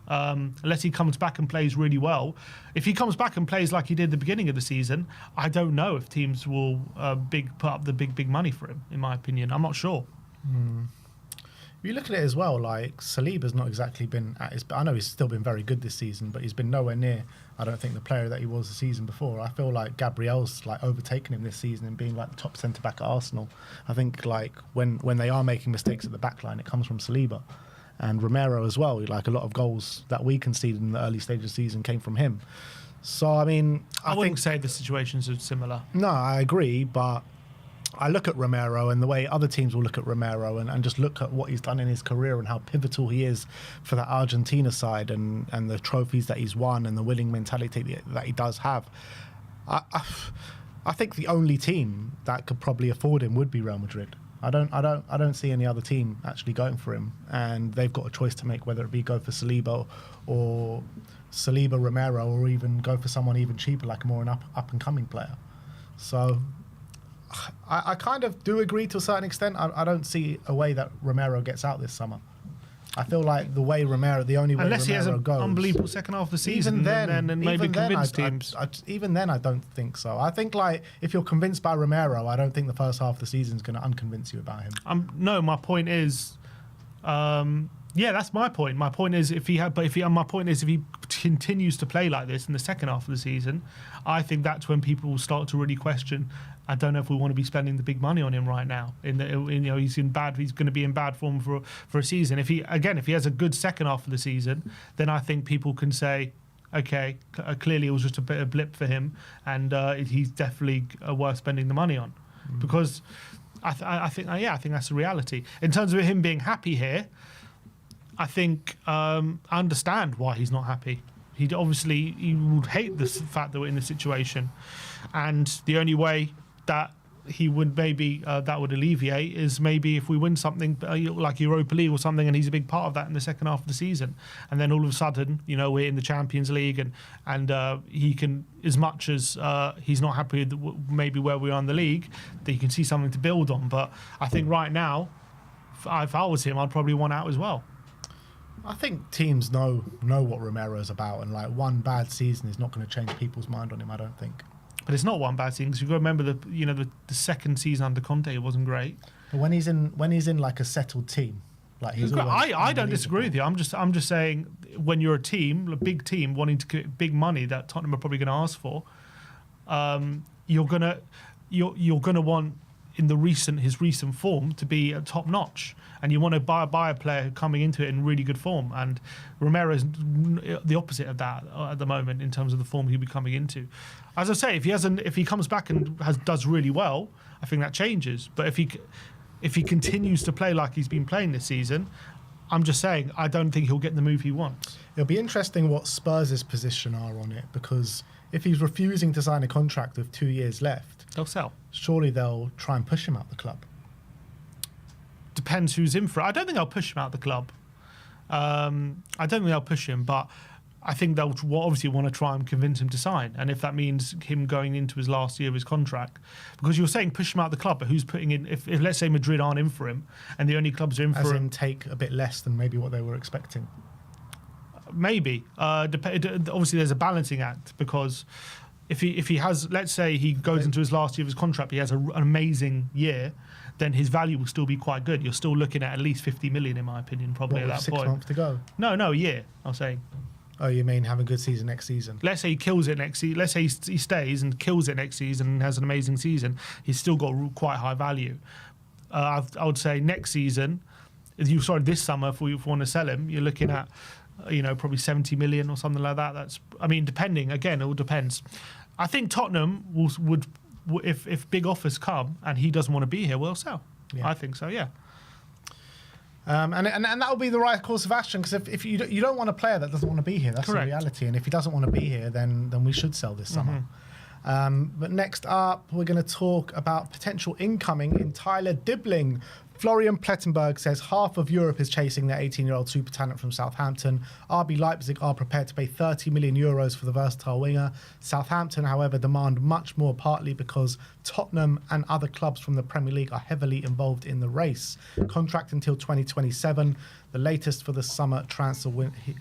Speaker 2: Unless he comes back and plays really well. If he comes back and plays like he did at the beginning of the season, I don't know if teams will put up the big money for him, in my opinion. I'm not sure.
Speaker 1: You look at it as well, like Saliba's not exactly been at his... I know he's still been very good this season, but he's been nowhere near, I don't think, the player that he was the season before. I feel like Gabriel's like overtaken him this season and being like the top centre-back at Arsenal. I think like when they are making mistakes at the back line, it comes from Saliba. And Romero as well. Like a lot of goals that we conceded in the early stage of the season came from him. So, I mean,
Speaker 2: I wouldn't say the situations are similar.
Speaker 1: No, I agree, but I look at Romero and the way other teams will look at Romero and just look at what he's done in his career and how pivotal he is for that Argentina side and the trophies that he's won and the winning mentality that he does have. I think the only team that could probably afford him would be Real Madrid. I don't see any other team actually going for him, and they've got a choice to make whether it be go for Saliba or Romero, or even go for someone even cheaper, like a more up and coming player. So I kind of do agree to a certain extent. I don't see a way that Romero gets out this summer. I feel like the only way
Speaker 2: unless
Speaker 1: Romero
Speaker 2: he has an
Speaker 1: goes,
Speaker 2: unbelievable second half of the season, and maybe convince teams.
Speaker 1: Even then, I don't think so. I think like if you're convinced by Romero, I don't think the first half of the season is going to unconvince you about him.
Speaker 2: No, my point is, that's my point. My point is if he continues to play like this in the second half of the season, I think that's when people will start to really question. I don't know if we want to be spending the big money on him right now. He's going to be in bad form for a season. If he has a good second half of the season, then I think people can say, okay, clearly it was just a bit of blip for him, and he's definitely worth spending the money on, because I think that's the reality. In terms of him being happy here, I think I understand why he's not happy. He would hate the fact that we're in this situation, and the only way that he would maybe that would alleviate is maybe if we win something like Europa League or something, and he's a big part of that in the second half of the season, and then all of a sudden, we're in the Champions League, and he can, as much as he's not happy with maybe where we are in the league, that he can see something to build on. But I think right now, if I was him, I'd probably want out as well.
Speaker 1: I think teams know what Romero's about, and like one bad season is not going to change people's mind on him. I don't think.
Speaker 2: But it's not one bad season, because you've got to remember the second season under Conte, it wasn't great.
Speaker 1: But when he's in like a settled team, like he's
Speaker 2: I don't disagree with you. I'm just saying, when you're a team, a big team wanting to get big money that Tottenham are probably going to ask for, you're gonna want his recent form to be top notch, and you want to buy a player coming into it in really good form. And Romero's the opposite of that at the moment in terms of the form he'll be coming into. As I say, if he comes back and does really well, I think that changes. But if he continues to play like he's been playing this season, I'm just saying I don't think he'll get the move he wants.
Speaker 1: It'll be interesting what Spurs' position are on it, because if he's refusing to sign a contract with 2 years left,
Speaker 2: they'll sell.
Speaker 1: Surely they'll try and push him out the club.
Speaker 2: Depends who's in for it. I don't think I'll push him out the club. I don't think they'll push him, but I think they'll obviously want to try and convince him to sign. And if that means him going into his last year of his contract, because you're saying push him out the club, but who's putting in? If let's say Madrid aren't in for him, and the only clubs are in for him,
Speaker 1: take a bit less than maybe what they were expecting.
Speaker 2: Maybe. Obviously, there's a balancing act, because if he has, let's say he goes into his last year of his contract, he has an amazing year, then his value will still be quite good. You're still looking at least 50 million, in my opinion, probably at that point.
Speaker 1: 6 months to go?
Speaker 2: No, a year, I'll say.
Speaker 1: Oh, you mean have a good season next season?
Speaker 2: Let's say he kills it next season. Let's say he stays and kills it next season and has an amazing season. He's still got quite high value. I would say next season, this summer, if we want to sell him, you're looking at, probably 70 million or something like that. Depending. Again, it all depends. I think Tottenham would if big offers come and he doesn't want to be here, we'll sell. Yeah. I think so. Yeah.
Speaker 1: And that will be the right course of action, because if you don't want a player that doesn't want to be here, that's
Speaker 2: Correct.
Speaker 1: The reality. And if he doesn't want to be here, then we should sell this summer. But next up, we're going to talk about potential incoming in Tyler Dibling. Florian Plettenberg says half of Europe is chasing their 18-year-old super talent from Southampton. RB Leipzig are prepared to pay 30 million euros for the versatile winger. Southampton, however, demand much more, partly because Tottenham and other clubs from the Premier League are heavily involved in the race. Contract until 2027. The latest for the summer transfer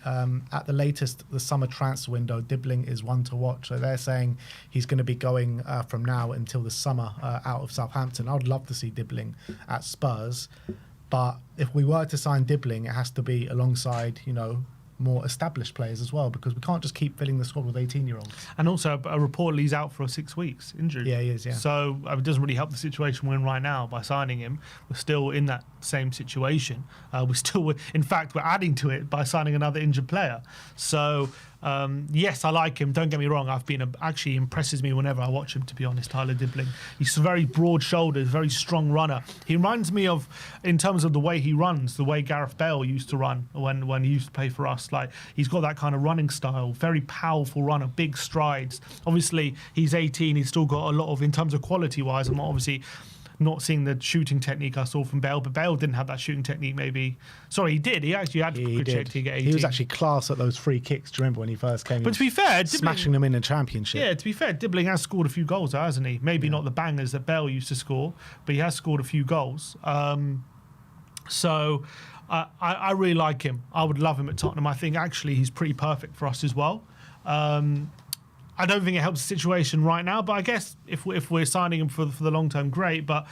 Speaker 1: at the latest, the summer transfer window, Dibling is one to watch. So they're saying he's going to be going from now until the summer out of Southampton. I would love to see Dibling at Spurs, but if we were to sign Dibling, it has to be alongside, more established players as well, because we can't just keep filling the squad with 18-year-olds.
Speaker 2: And also, reportedly he's out for 6 weeks, injured.
Speaker 1: Yeah, he is, yeah.
Speaker 2: So it doesn't really help the situation we're in right now by signing him. We're still in that same situation. In fact, we're adding to it by signing another injured player. So Yes, I like him. Don't get me wrong. Actually impresses me whenever I watch him, to be honest, Tyler Dibling. He's a very broad-shouldered, very strong runner. He reminds me of, in terms of the way he runs, the way Gareth Bale used to run when he used to play for us. Like, he's got that kind of running style, very powerful runner, big strides. Obviously, he's 18. He's still got a lot of, in terms of quality-wise, I'm obviously not seeing the shooting technique I saw from Bale, but Bale didn't have that shooting technique maybe. Sorry, he did. He actually had good technique at 18.
Speaker 1: He was actually class at those free kicks. Do you remember when he first came in?
Speaker 2: But to be fair,
Speaker 1: smashing them in the Championship.
Speaker 2: Yeah, to be fair, Dibling has scored a few goals, hasn't he? Maybe not the bangers that Bale used to score, but he has scored a few goals. So I really like him. I would love him at Tottenham. I think actually he's pretty perfect for us as well. I don't think it helps the situation right now, but I guess if we're signing him for the long term, great. But,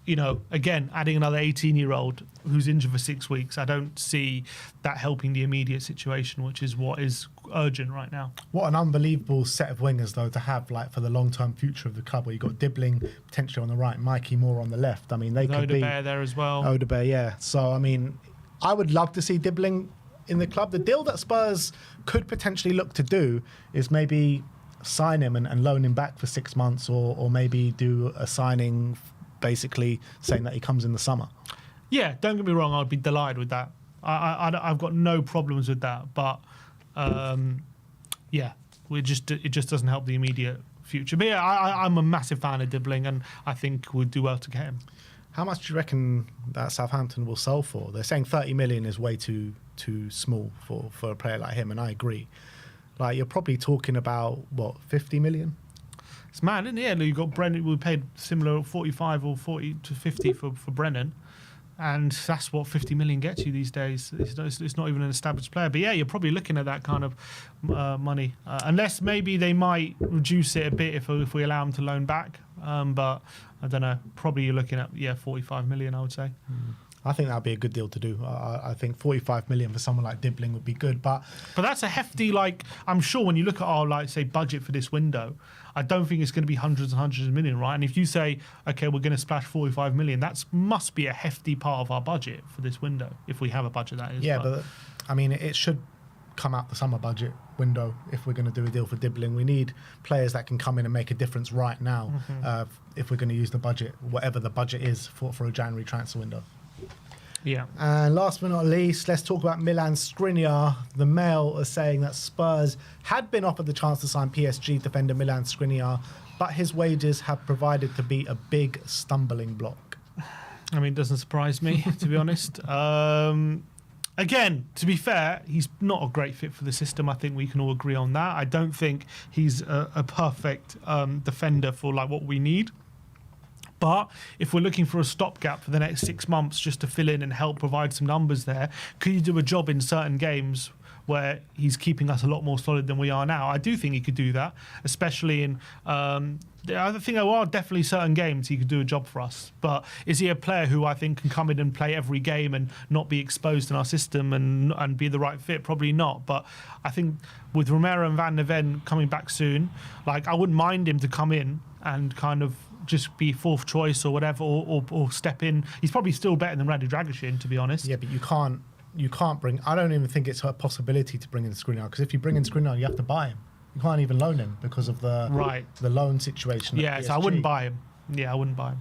Speaker 2: you know, again, adding another 18-year-old who's injured for 6 weeks, I don't see that helping the immediate situation, which is what is urgent right now.
Speaker 1: What an unbelievable set of wingers, though, to have like for the long-term future of the club, where you've got Dibling potentially on the right, Mikey Moore on the left. I mean, they could be...
Speaker 2: Odebear there as well.
Speaker 1: Odebear, yeah. So, I mean, I would love to see Dibling in the club. The deal that Spurs could potentially look to do is maybe sign him and loan him back for 6 months, or maybe do a signing basically saying that he comes in the summer.
Speaker 2: Yeah, don't get me wrong, I'd be delighted with that. I've got no problems with that, but yeah, it just doesn't help the immediate future. But yeah, I'm a massive fan of Dibling, and I think we'd do well to get him.
Speaker 1: How much do you reckon that Southampton will sell for? They're saying 30 million is way too small for a player like him, and I agree. Like, you're probably talking about, what, 50 million?
Speaker 2: It's mad, isn't it? Yeah, you got Brennan. We paid similar 45 or 40 to 50 for Brennan, and that's what 50 million gets you these days. It's not even an established player. But yeah, you're probably looking at that kind of money, unless maybe they might reduce it a bit if we allow them to loan back. But I don't know. Probably you're looking at 45 million, I would say.
Speaker 1: I think that'd be a good deal to do. I think 45 million for someone like Dibling would be good, but
Speaker 2: that's a hefty, like, I'm sure when you look at our, like, say, budget for this window, I don't think it's going to be hundreds and hundreds of million, right? And if you say, okay, we're going to splash 45 million, that must be a hefty part of our budget for this window, if we have a budget, that is.
Speaker 1: Yeah, but I mean, it should come out the summer budget window if we're going to do a deal for Dibling. We need players that can come in and make a difference right now, if we're going to use the budget, whatever the budget is for a January transfer window.
Speaker 2: Yeah.
Speaker 1: And last but not least, let's talk about Milan Skriniar. The Mail are saying that Spurs had been offered the chance to sign PSG defender Milan Skriniar, but his wages have provided to be a big stumbling block.
Speaker 2: I mean, it doesn't surprise me, to be honest. Again, to be fair, he's not a great fit for the system. I think we can all agree on that. I don't think he's a perfect defender for like what we need. But if we're looking for a stopgap for the next 6 months just to fill in and help provide some numbers there, could he do a job in certain games where he's keeping us a lot more solid than we are now? I do think he could do that, especially in... I think there are definitely certain games he could do a job for us. But is he a player who I think can come in and play every game and not be exposed in our system and be the right fit? Probably not. But I think with Romero and Van der Ven coming back soon, like, I wouldn't mind him to come in and kind of just be fourth choice or whatever, or step in. He's probably still better than Radu Dragusin, to be honest.
Speaker 1: Yeah, but you can't bring... I don't even think it's a possibility to bring in Skriniar, because if you bring in Skriniar, you have to buy him. You can't even loan him because of the loan situation.
Speaker 2: Yeah, so I wouldn't buy him. Yeah, I wouldn't buy him.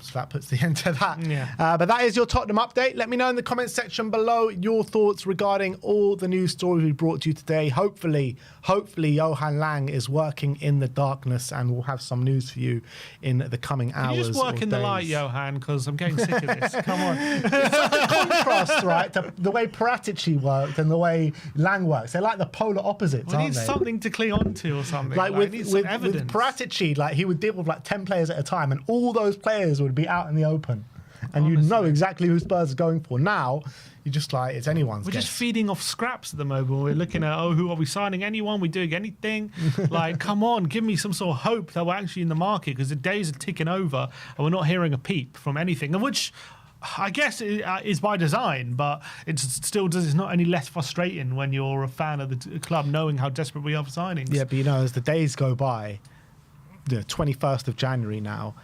Speaker 1: So that puts the end to that.
Speaker 2: Yeah.
Speaker 1: But that is your Tottenham update. Let me know in the comments section below your thoughts regarding all the news stories we brought to you today. Hopefully Johan Lang is working in the darkness, and we'll have some news for you in the coming hours.
Speaker 2: Can you just work in the light, Johan? Because I'm getting sick of this. Come on.
Speaker 1: It's such a contrast, right, to the way Paratici worked and the way Lang works. They're like the polar opposites, aren't they?
Speaker 2: We need something to cling on to or something.
Speaker 1: Like with Paratici, like, he would deal with like 10 players at a time, and all those players would be out in the open, and you know exactly who Spurs are going for. Now you're just like, it's anyone's guess.
Speaker 2: We're just feeding off scraps at the moment. We're looking at, who are we signing? Anyone? We doing anything? Like, come on, give me some sort of hope that we're actually in the market, because the days are ticking over and we're not hearing a peep from anything, and which I guess is by design, but it's not any less frustrating when you're a fan of the club knowing how desperate we are for signings.
Speaker 1: Yeah, but as the days go by, the 21st of January now,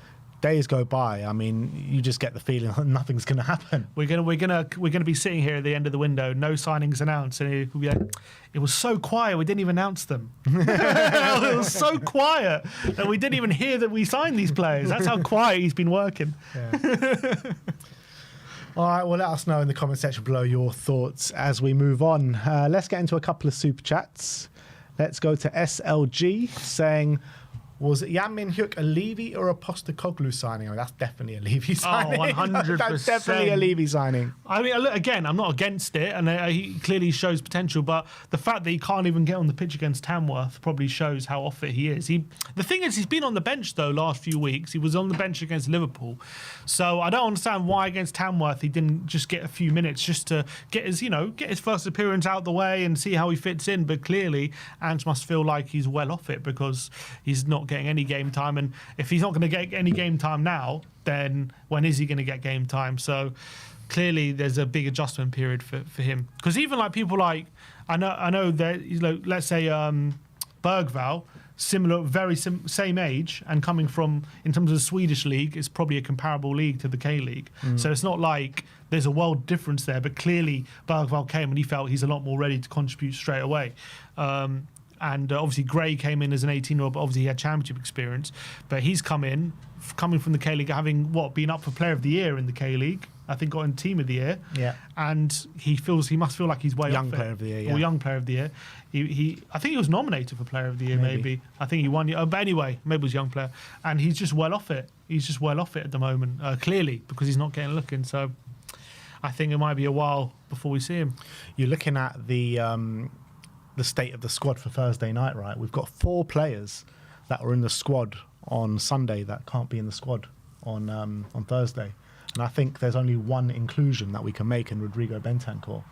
Speaker 1: days go by, I mean, you just get the feeling that nothing's going to happen.
Speaker 2: We're gonna be sitting here at the end of the window, no signings announced, and it'll be like, it was so quiet we didn't even announce them. It was so quiet that we didn't even hear that we signed these players. That's how quiet he's been working.
Speaker 1: Yeah. All right, well, let us know in the comment section below your thoughts as we move on. Let's get into a couple of super chats. Let's go to SLG saying, was Jan Min-hyuk a Levy or a Postecoglou signing? I mean, that's definitely a Levy signing.
Speaker 2: 100%.
Speaker 1: That's definitely a Levy signing.
Speaker 2: I mean, look, again, I'm not against it, and he clearly shows potential, but the fact that he can't even get on the pitch against Tamworth probably shows how off it he is. The thing is, he's been on the bench, though, last few weeks. He was on the bench against Liverpool. So I don't understand why against Tamworth he didn't just get a few minutes just to get his first appearance out the way and see how he fits in. But clearly, Ange must feel like he's well off it because he's not getting any game time, and if he's not going to get any game time now, then when is he going to get game time? So clearly there's a big adjustment period for him, because even like people like I know that, let's say Bergvall, similar, same age, and coming from, in terms of the Swedish league, it's probably a comparable league to the K-League. So it's not like there's a world difference there, but clearly Bergvall came and he felt he's a lot more ready to contribute straight away. And obviously Gray came in as an 18-year-old, but obviously he had championship experience. But he's coming from the K-League, having been up for Player of the Year in the K-League. I think got in Team of the Year. Yeah. And he must feel like he's way
Speaker 1: young
Speaker 2: up
Speaker 1: Player of the Year. Yeah.
Speaker 2: Or young Player of the Year. I think he was nominated for Player of the Year. Maybe. I think he won. But anyway, maybe it was young player, and he's just well off it. He's just well off it at the moment, clearly, because he's not getting looking. So I think it might be a while before we see him.
Speaker 1: You're looking at the state of the squad for Thursday night, right? We've got 4 players that were in the squad on Sunday that can't be in the squad on Thursday. And I think there's only one inclusion that we can make in Rodrigo Bentancur.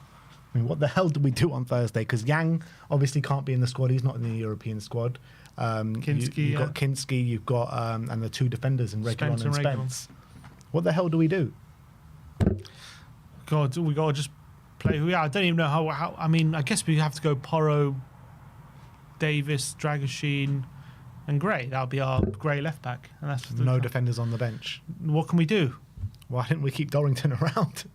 Speaker 1: I mean, what the hell did we do on Thursday? Because Yang obviously can't be in the squad. He's not in the European squad.
Speaker 2: Kinski,
Speaker 1: you've got Kinski, you've got and the 2 defenders in Reguilon and Spence. What the hell do we do?
Speaker 2: God, we got to just play who we are. I don't even know how. I mean, I guess we have to go Porro, Davis, Dragoshin, and Gray. That'll be our Gray left back. And that's
Speaker 1: no defenders on the bench.
Speaker 2: What can we do?
Speaker 1: Why didn't we keep Dorrington around?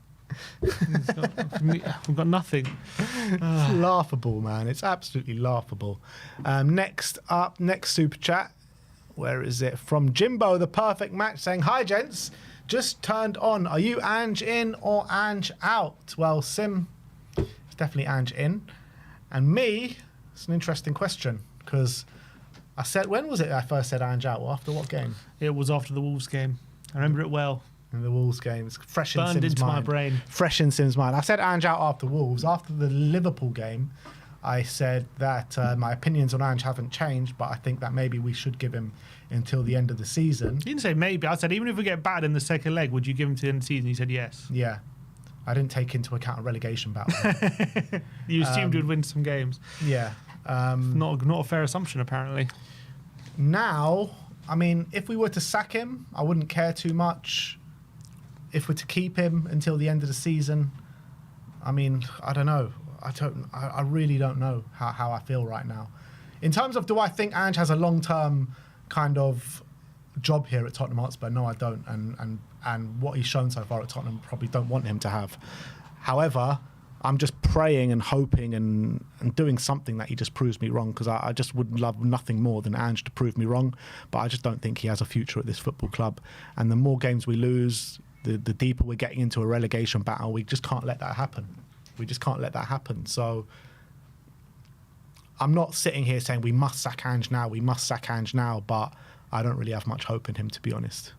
Speaker 2: We've got nothing.
Speaker 1: It's laughable, man. It's absolutely laughable. Next super chat. Where is it? From Jimbo, the perfect match, saying, "Hi, gents. Just turned on. Are you Ange in or Ange out?" Well, Sim, it's definitely Ange in. And me, it's an interesting question, because I said, when was it I first said Ange out? Well, after what game?
Speaker 2: It was after the Wolves game. I remember it well.
Speaker 1: In the Wolves game. It's fresh in
Speaker 2: Burned
Speaker 1: Sim's
Speaker 2: into
Speaker 1: mind.
Speaker 2: my brain.
Speaker 1: Fresh in Sim's mind. I said Ange out after Wolves. After the Liverpool game, I said that my opinions on Ange haven't changed, but I think that maybe we should give him until the end of the season.
Speaker 2: You didn't say maybe. I said, even if we get battered in the second leg, would you give him to the end of the season? He said yes.
Speaker 1: Yeah. I didn't take into account a relegation battle.
Speaker 2: You assumed you'd win some games.
Speaker 1: Yeah.
Speaker 2: Not a fair assumption, apparently.
Speaker 1: Now, I mean, if we were to sack him, I wouldn't care too much. If we're to keep him until the end of the season, I mean, I don't know. I really don't know how I feel right now. In terms of, do I think Ange has a long-term kind of job here at Tottenham Hotspur? No, I don't. And what he's shown so far at Tottenham, probably don't want him to have. However, I'm just praying and hoping and doing something that he just proves me wrong, because I just would love nothing more than Ange to prove me wrong. But I just don't think he has a future at this football club. And the more games we lose, the deeper we're getting into a relegation battle. We just can't let that happen. We just can't let that happen. So I'm not sitting here saying we must sack Ange now, but I don't really have much hope in him, to be honest.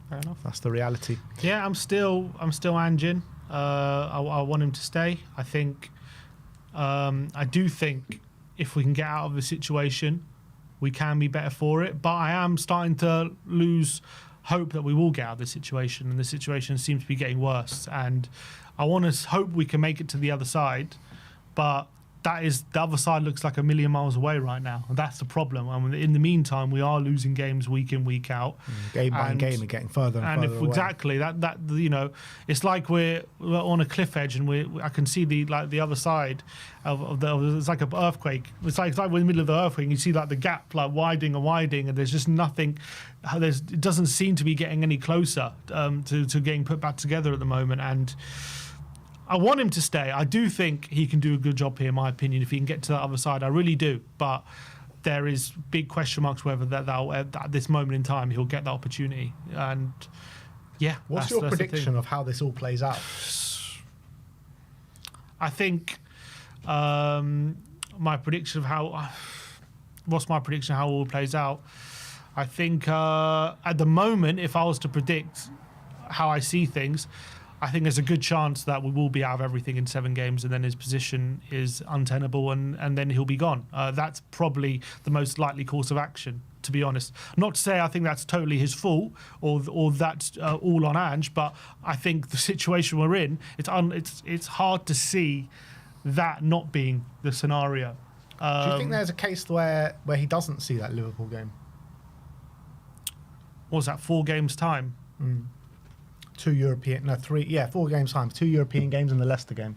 Speaker 2: Fair enough.
Speaker 1: That's the reality.
Speaker 2: Yeah, I'm still Ange in. I want him to stay. I think, I do think if we can get out of the situation, we can be better for it. But I am starting to lose hope that we will get out of this situation, and the situation seems to be getting worse. And I want to hope we can make it to the other side, but the other side looks like a million miles away right now, and that's the problem. I mean, in the meantime, we are losing games week in, week out,
Speaker 1: game by game, and getting further and further away.
Speaker 2: Exactly that it's like we're on a cliff edge, and I can see the other side of it's like an earthquake. It's like we're in the middle of the earthquake, and you see like the gap like widening, and there's just nothing. It doesn't seem to be getting any closer to getting put back together at the moment, and I want him to stay. I do think he can do a good job here, in my opinion, if he can get to that other side. I really do. But there is big question marks whether at this moment in time he'll get that opportunity. And yeah,
Speaker 1: what's your prediction of how this all plays out?
Speaker 2: I think my prediction of how it all plays out. I think at the moment, if I was to predict how I see things, I think there's a good chance that we will be out of everything in 7 games, and then his position is untenable, and then he'll be gone. That's probably the most likely course of action, to be honest. Not to say I think that's totally his fault or that's all on Ange, but I think the situation we're in, it's hard to see that not being the scenario.
Speaker 1: Do you think there's a case where he doesn't see that Liverpool game?
Speaker 2: What was that, 4 games time?
Speaker 1: 4 games time. 2 European games and the Leicester game.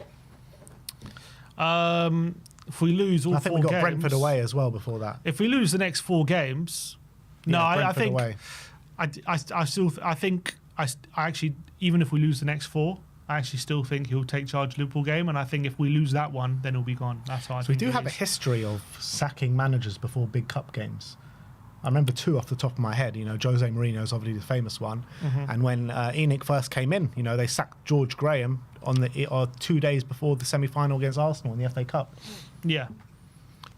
Speaker 2: If we lose all 4 games, I think we got
Speaker 1: Brentford away as well before that.
Speaker 2: If we lose the next 4 games, I think away. I think actually, even if we lose the next 4, I actually still think he'll take charge of the Liverpool game, and I think if we lose that one, then he'll be gone. That's how I think.
Speaker 1: We do have a history of sacking managers before big cup games. I remember 2 off the top of my head. Jose Mourinho is obviously the famous one. And when ENIC first came in, they sacked George Graham on 2 days before the semi-final against Arsenal in the FA Cup.
Speaker 2: Yeah.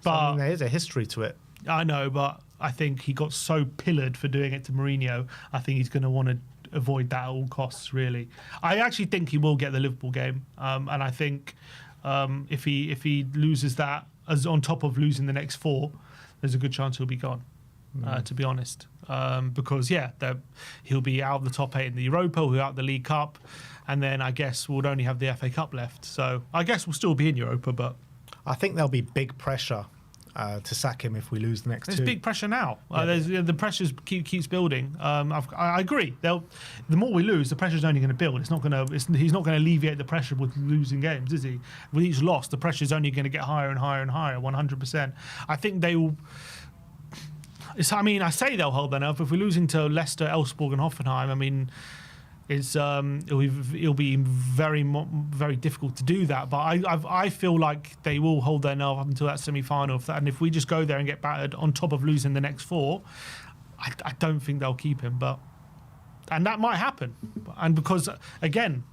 Speaker 1: But there is a history to it.
Speaker 2: I know, but I think he got so pillared for doing it to Mourinho. I think he's going to want to avoid that at all costs, really. I actually think he will get the Liverpool game. And I think if he loses that, as on top of losing the next 4, there's a good chance he'll be gone. To be honest, because he'll be out of the top 8 in the Europa, he'll be out of the League Cup, and then I guess we'll only have the FA Cup left. So I guess we'll still be in Europa, but
Speaker 1: I think there'll be big pressure to sack him if we lose the next 2.
Speaker 2: There's big pressure now. The pressure keeps building. I agree. The more we lose, the pressure's only going to build. He's not going to alleviate the pressure with losing games, is he? With each loss, the pressure's only going to get higher and higher and higher. 100%. I think they will. I say they'll hold their nerve. If we're losing to Leicester, Elfsborg, and Hoffenheim, it'll be very, very difficult to do that. But I feel like they will hold their nerve up until that semi-final. And if we just go there and get battered on top of losing the next 4, I don't think they'll keep him. And that might happen. And because again,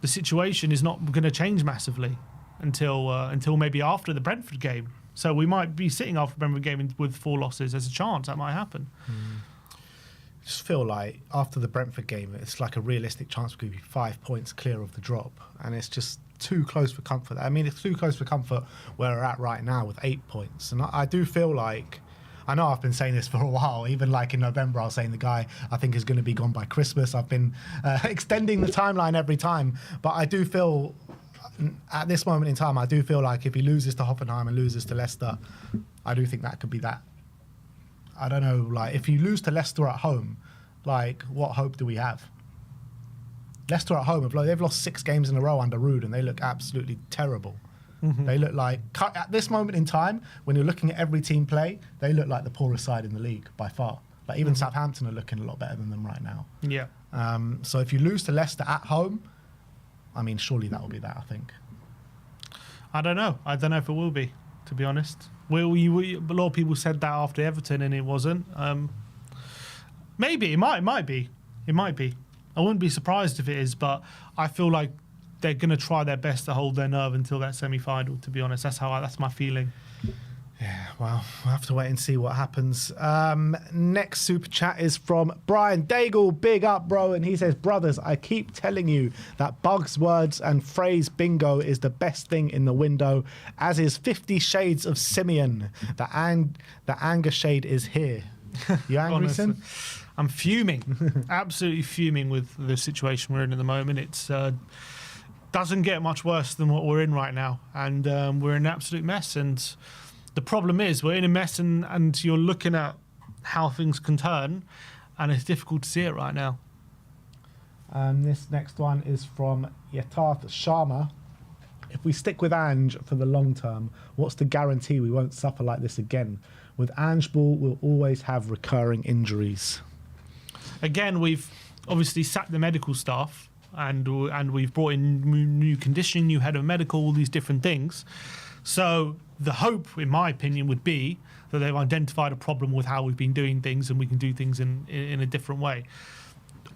Speaker 2: the situation is not going to change massively until maybe after the Brentford game. So we might be sitting after the Brentford game with 4 losses. There's a chance that might happen.
Speaker 1: I just feel like after the Brentford game, it's like a realistic chance we could be 5 points clear of the drop. And it's just too close for comfort. It's too close for comfort where we're at right now with 8 points. And I do feel like, I know I've been saying this for a while. Even like in November, I was saying the guy I think is going to be gone by Christmas. I've been extending the timeline every time. But I do feel, at this moment in time, I do feel like if he loses to Hoffenheim and loses to Leicester, I do think that could be that. I don't know, like, if you lose to Leicester at home, like, what hope do we have? Leicester at home, they've lost 6 games in a row under Ruud, and they look absolutely terrible. They look like, at this moment in time, when you're looking at every team play, they look like the poorest side in the league by far. Like, even Southampton are looking a lot better than them right now.
Speaker 2: Yeah.
Speaker 1: So if you lose to Leicester at home, surely that will be that, I think.
Speaker 2: I don't know. I don't know if it will be, to be honest. A lot of people said that after Everton, and it wasn't. Maybe. It might be. It might be. I wouldn't be surprised if it is, but I feel like they're going to try their best to hold their nerve until that semi-final, to be honest. That's my feeling.
Speaker 1: Yeah, well, we'll have to wait and see what happens. Next super chat is from Brian Daigle. Big up, bro. And he says, brothers, I keep telling you that Bugs words and phrase bingo is the best thing in the window, as is 50 Shades of Simeon. The anger shade is here. You angry, Sim?
Speaker 2: I'm fuming. Absolutely fuming with the situation we're in at the moment. It's doesn't get much worse than what we're in right now, and we're in an absolute mess. And the problem is we're in a mess, and you're looking at how things can turn, and it's difficult to see it right now.
Speaker 1: This next one is from Yatharth Sharma. If we stick with Ange for the long term, what's the guarantee we won't suffer like this again? With Ange Ball, we'll always have recurring injuries.
Speaker 2: Again, we've obviously sacked the medical staff, and we've brought in new conditioning, new head of medical, all these different things. So the hope, in my opinion, would be that they've identified a problem with how we've been doing things, and we can do things in a different way.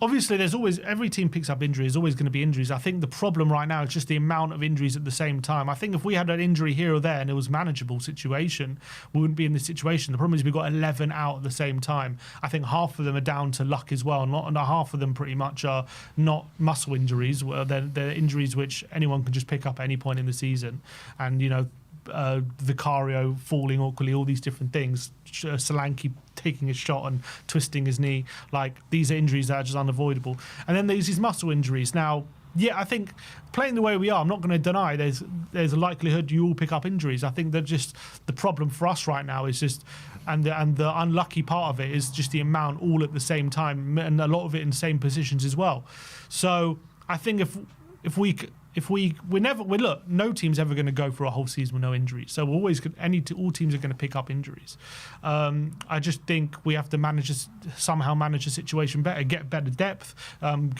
Speaker 2: Obviously, every team picks up injuries. There's always going to be injuries. I think the problem right now is just the amount of injuries at the same time. I think if we had an injury here or there and it was a manageable situation, we wouldn't be in this situation. The problem is we've got 11 out at the same time. I think half of them are down to luck as well. And half of them pretty much are not muscle injuries. They're injuries which anyone can just pick up at any point in the season. And, Vicario falling awkwardly, all these different things. Solanke taking a shot and twisting his knee. Like, these are injuries that are just unavoidable. And then there's these muscle injuries. Now, yeah, I think playing the way we are, I'm not going to deny there's a likelihood you will pick up injuries. I think that just the problem for us right now is just, and the unlucky part of it is just the amount all at the same time, and a lot of it in the same positions as well. So I think look, no team's ever going to go for a whole season with no injuries. So all teams are going to pick up injuries. I just think we have to somehow manage the situation better, get better depth,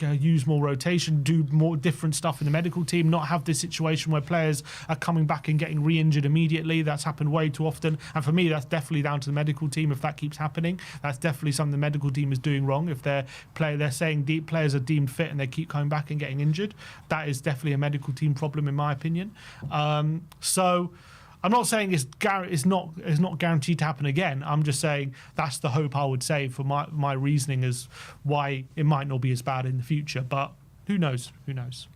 Speaker 2: use more rotation, do more different stuff in the medical team, not have this situation where players are coming back and getting re-injured immediately. That's happened way too often. And for me, that's definitely down to the medical team. If that keeps happening, that's definitely something the medical team is doing wrong. If they're saying players are deemed fit and they keep coming back and getting injured, that is definitely a medical team problem, in my opinion. So I'm not saying it's not guaranteed to happen again. I'm just saying that's the hope I would say for my reasoning as why it might not be as bad in the future. But who knows? Who knows?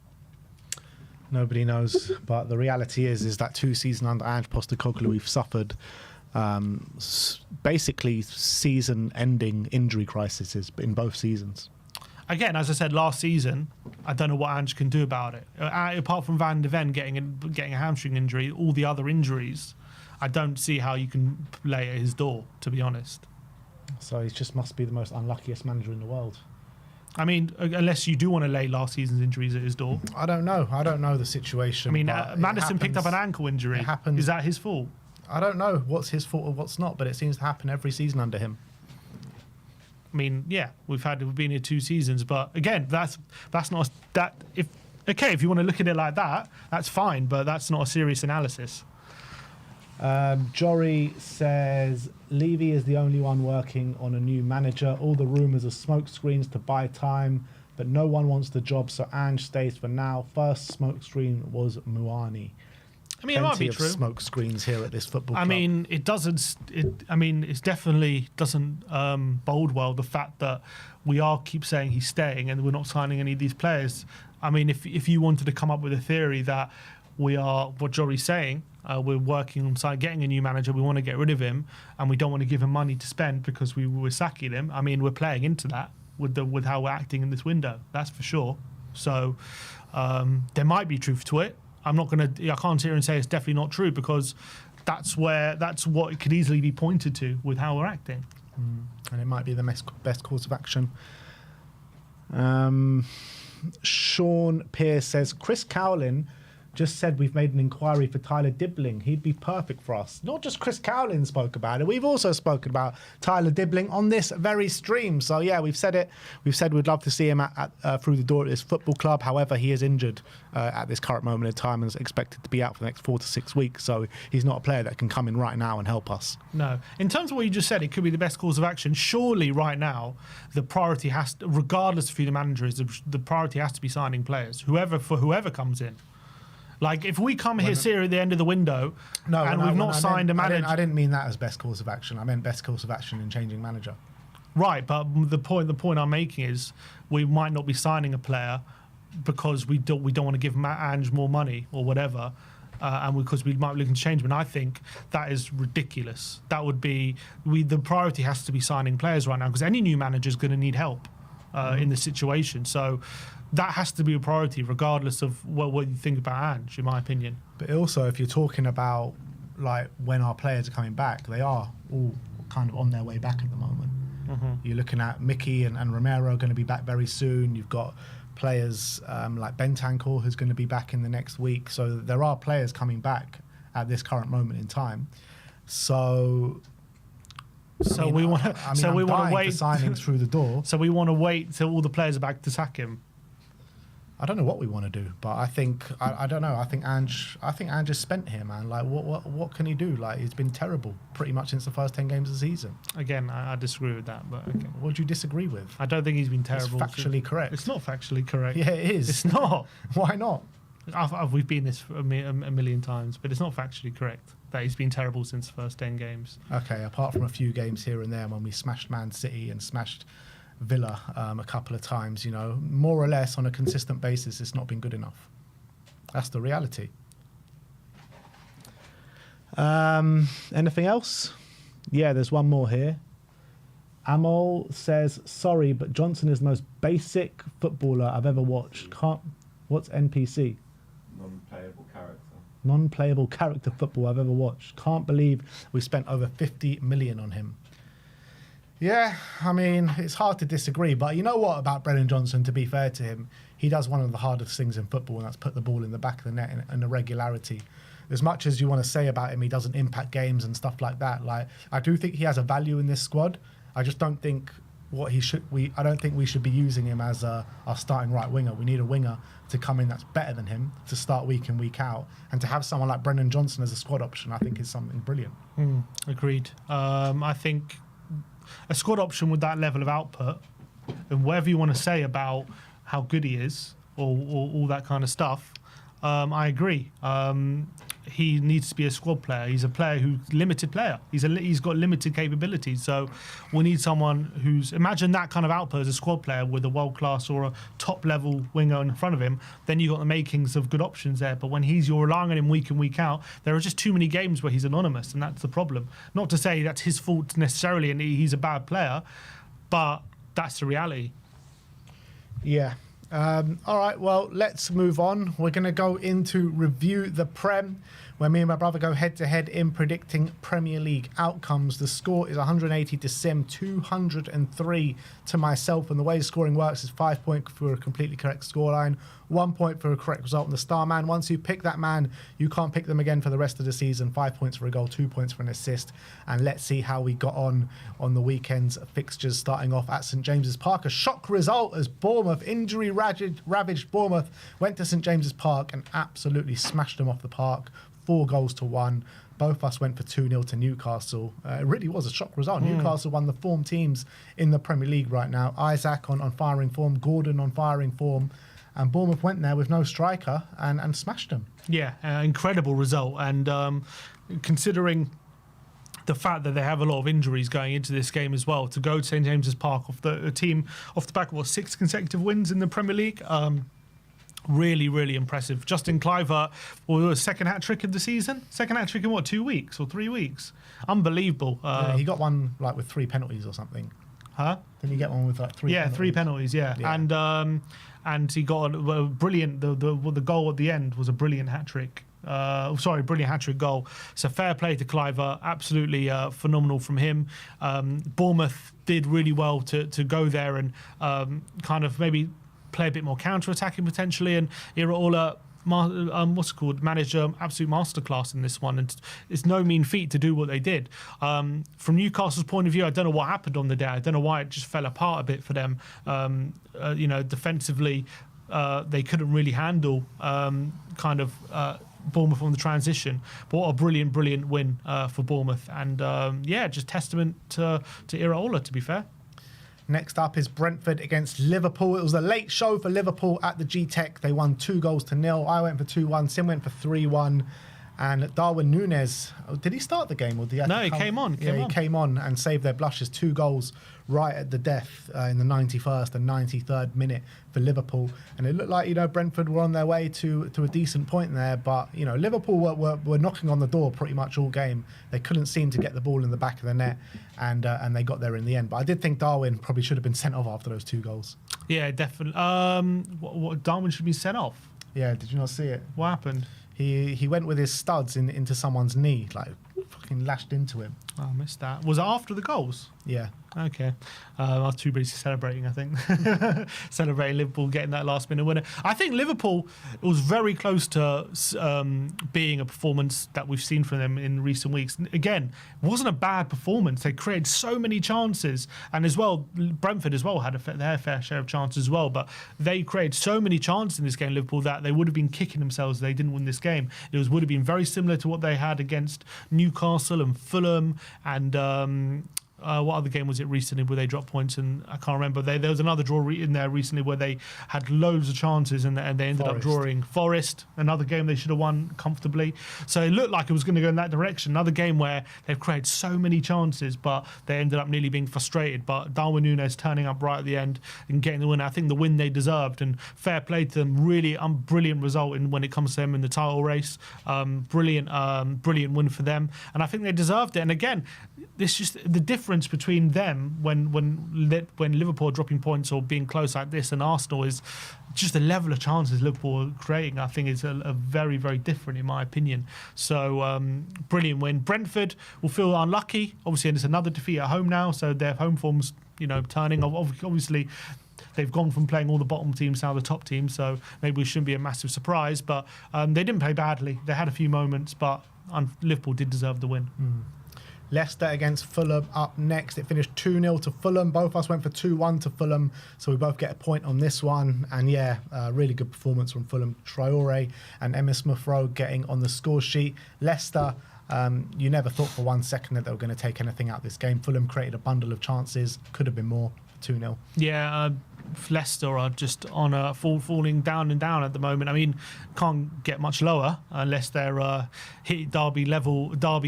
Speaker 1: Nobody knows. But the reality is that 2 seasons under Ange Postecoglou, we've suffered basically season-ending injury crises in both seasons.
Speaker 2: Again, as I said last season, I don't know what Ange can do about it. Apart from Van de Ven getting a hamstring injury, all the other injuries, I don't see how you can lay at his door, to be honest.
Speaker 1: So he just must be the most unluckiest manager in the world.
Speaker 2: I mean, unless you do want to lay last season's injuries at his door.
Speaker 1: I don't know. I don't know the situation.
Speaker 2: I mean, Maddison picked up an ankle injury.
Speaker 1: It happens.
Speaker 2: Is that his fault?
Speaker 1: I don't know what's his fault or what's not, but it seems to happen every season under him.
Speaker 2: I mean, yeah, we've been here 2 seasons, but again, that's not that. If you want to look at it like that, that's fine, but that's not a serious analysis.
Speaker 1: Jory says Levy is the only one working on a new manager. All the rumours are smoke screens to buy time, but no one wants the job, so Ange stays for now. First smoke screen was Muani.
Speaker 2: I mean, it might be true.
Speaker 1: Smoke screens here at this football club.
Speaker 2: I mean, it doesn't. It definitely doesn't bode well the fact that we keep saying he's staying and we're not signing any of these players. I mean, if you wanted to come up with a theory that we are what Jory's saying, we're working on getting a new manager, we want to get rid of him, and we don't want to give him money to spend because we were sacking him. I mean, we're playing into that with how we're acting in this window. That's for sure. So there might be truth to it. I can't sit here and say it's definitely not true because that's what it could easily be pointed to with how we're acting.
Speaker 1: And it might be the best course of action. Sean Pierce says, Chris Cowlin just said we've made an inquiry for Tyler Dibling. He'd be perfect for us. Not just Chris Cowlin spoke about it. We've also spoken about Tyler Dibling on this very stream. So, yeah, we've said it. We've said we'd love to see him through the door at this football club. However, he is injured at this current moment in time and is expected to be out for the next 4 to 6 weeks. So he's not a player that can come in right now and help us.
Speaker 2: No. In terms of what you just said, it could be the best course of action. Surely right now, the priority regardless of who the manager is, the priority has to be signing players, whoever comes in. Like, if we come here at the end of the window and we've not signed a manager...
Speaker 1: I didn't mean that as best course of action. I meant best course of action in changing manager.
Speaker 2: Right, but the point I'm making is we might not be signing a player because we don't want to give Ange more money or whatever, and because we might be looking to change him. And I think that is ridiculous. That would be... the priority has to be signing players right now because any new manager is going to need help in this situation. So... that has to be a priority, regardless of what you think about Ange, in my opinion.
Speaker 1: But also, if you're talking about like when our players are coming back, they are all kind of on their way back at the moment. You're looking at Mickey and Romero going to be back very soon. You've got players like Bentancur who's going to be back in the next week. So there are players coming back at this current moment in time. So
Speaker 2: we want to. So we want to wait
Speaker 1: for signings through the door.
Speaker 2: So we want to wait till all the players are back to sack him.
Speaker 1: I don't know what we want to do, but I think I don't know. I think Ange has spent here, man. Like what can he do? Like he's been terrible pretty much since the first 10 games of the season.
Speaker 2: Again, I disagree with that, but okay.
Speaker 1: What do you disagree with?
Speaker 2: I don't think he's been terrible.
Speaker 1: It's factually correct.
Speaker 2: It's not factually correct.
Speaker 1: Yeah, it is.
Speaker 2: It's not.
Speaker 1: Why not?
Speaker 2: We've been this a million times, but it's not factually correct that he's been terrible since the first 10 games.
Speaker 1: Okay, apart from a few games here and there when we smashed Man City and smashed Villa a couple of times, you know, more or less on a consistent basis, it's not been good enough. That's the reality. Anything else? Yeah, there's one more here. Amol says, sorry, but Johnson is the most basic footballer I've ever watched. What's NPC?
Speaker 3: Non-playable character.
Speaker 1: Non-playable character football I've ever watched. Can't believe we spent over 50 million on him. Yeah, I mean, it's hard to disagree, but you know what about Brennan Johnson, to be fair to him, he does one of the hardest things in football, and that's put the ball in the back of the net in a regularity. As much as you want to say about him, he doesn't impact games and stuff like that. Like, I do think he has a value in this squad. I just don't think I don't think we should be using him as our starting right winger. We need a winger to come in that's better than him, to start week in, week out. And to have someone like Brennan Johnson as a squad option, I think is something brilliant.
Speaker 2: Agreed. I think a squad option with that level of output, and whatever you want to say about how good he is, or all that kind of stuff, I agree. He needs to be a squad player. He's a player limited player. He's got limited capabilities. So we need someone imagine that kind of output as a squad player with a world class or a top level winger in front of him. Then you've got the makings of good options there. But when you're relying on him week in, week out, there are just too many games where he's anonymous, and that's the problem. Not to say that's his fault necessarily, and he's a bad player, but that's the reality.
Speaker 1: Yeah. All right, well, let's move on. We're going to go into review the Prem, where me and my brother go head-to-head in predicting Premier League outcomes. The score is 180 to Sim, 203 to myself, and the way scoring works is 5 points for a completely correct scoreline, 1 point for a correct result in the star man. Once you pick that man, you can't pick them again for the rest of the season. 5 points for a goal, 2 points for an assist, and let's see how we got on the weekend's fixtures, starting off at St James's Park. A shock result as Bournemouth, injury-ravaged Bournemouth, went to St James's Park and absolutely smashed them off the park. 4 goals to 1. Both of us went for 2-0 to Newcastle. It really was a shock result. Newcastle, one of the form teams in the Premier League right now. Isaac on firing form, Gordon on firing form, and Bournemouth went there with no striker and smashed them.
Speaker 2: Yeah, incredible result. And considering the fact that they have a lot of injuries going into this game as well, to go to St James's Park off the back of 6 consecutive wins in the Premier League, really, really impressive. Justin Kluivert, second hat-trick of the season? Second hat-trick in 2 weeks or 3 weeks? Unbelievable.
Speaker 1: He got one with 3 penalties or something.
Speaker 2: Huh?
Speaker 1: Didn't he get one with 3 penalties?
Speaker 2: Yeah, 3 penalties, yeah. And he got a brilliant, the goal at the end was a brilliant hat-trick. Brilliant hat-trick goal. So fair play to Kluivert, absolutely phenomenal from him. Bournemouth did really well to go there and kind of maybe play a bit more counter-attacking potentially, and Iraola managed absolute masterclass in this one, and it's no mean feat to do what they did. From Newcastle's point of view, I don't know what happened on the day. I don't know why it just fell apart a bit for them. Defensively, they couldn't really handle Bournemouth on the transition. But what a brilliant win for Bournemouth, and just testament to Iraola, to be fair.
Speaker 1: Next up is Brentford against Liverpool. It was a late show for Liverpool at the G-Tech. They won 2 goals to 0. I went for 2-1. Sim went for 3-1. And Darwin Núñez, did he start the game? Or did he
Speaker 2: he came on.
Speaker 1: He came on and saved their blushes. 2 goals right at the death in the 91st and 93rd minute for Liverpool. And it looked like, Brentford were on their way to a decent point there. But, Liverpool were knocking on the door pretty much all game. They couldn't seem to get the ball in the back of the net. And they got there in the end. But I did think Darwin probably should have been sent off after those 2 goals.
Speaker 2: Yeah, definitely. What Darwin should be sent off?
Speaker 1: Yeah, did you not see it?
Speaker 2: What happened?
Speaker 1: He went with his studs into someone's knee, like fucking lashed into him.
Speaker 2: Oh, I missed that. Was it after the goals?
Speaker 1: Yeah.
Speaker 2: Okay. I was too busy celebrating, I think. Celebrating Liverpool getting that last minute winner. I think Liverpool was very close to being a performance that we've seen from them in recent weeks. Again, it wasn't a bad performance. They created so many chances. And as well, Brentford as well had their fair share of chances as well. But they created so many chances in this game, Liverpool, that they would have been kicking themselves if they didn't win this game. It would have been very similar to what they had against Newcastle and Fulham and... what other game was it recently where they dropped points? And I can't remember. There was another draw in there recently where they had loads of chances and they ended up drawing. Forest, another game they should have won comfortably. So it looked like it was going to go in that direction. Another game where they've created so many chances, but they ended up nearly being frustrated. But Darwin Núñez turning up right at the end and getting the win. I think the win they deserved, and fair play to them. Really brilliant result when it comes to them in the title race. Brilliant win for them, and I think they deserved it. And again, this just the difference between them when Liverpool are dropping points or being close like this and Arsenal is just the level of chances Liverpool are creating. I think is a very, very different in my opinion. So brilliant win. Brentford will feel unlucky, obviously, and it's another defeat at home now, so their home form's turning. Obviously they've gone from playing all the bottom teams now the top team, so maybe it shouldn't be a massive surprise, but they didn't play badly. They had a few moments, but Liverpool did deserve the win.
Speaker 1: Leicester against Fulham up next. It finished 2-0 to Fulham. Both of us went for 2-1 to Fulham, so we both get a point on this one. And yeah, really good performance from Fulham. Traore and Emma Smith-Rowe getting on the score sheet. Leicester, you never thought for 1 second that they were going to take anything out of this game. Fulham created a bundle of chances. Could have been more. 2-0. Yeah,
Speaker 2: Leicester are just on a falling down and down at the moment. I mean, can't get much lower unless they're hit Derby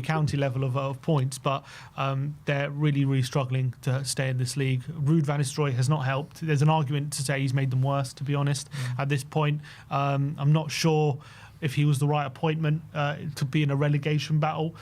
Speaker 2: County level of points, but they're really, really struggling to stay in this league. Ruud van Nistelrooy has not helped. There's an argument to say he's made them worse, to be honest, at this point. I'm not sure if he was the right appointment to be in a relegation battle.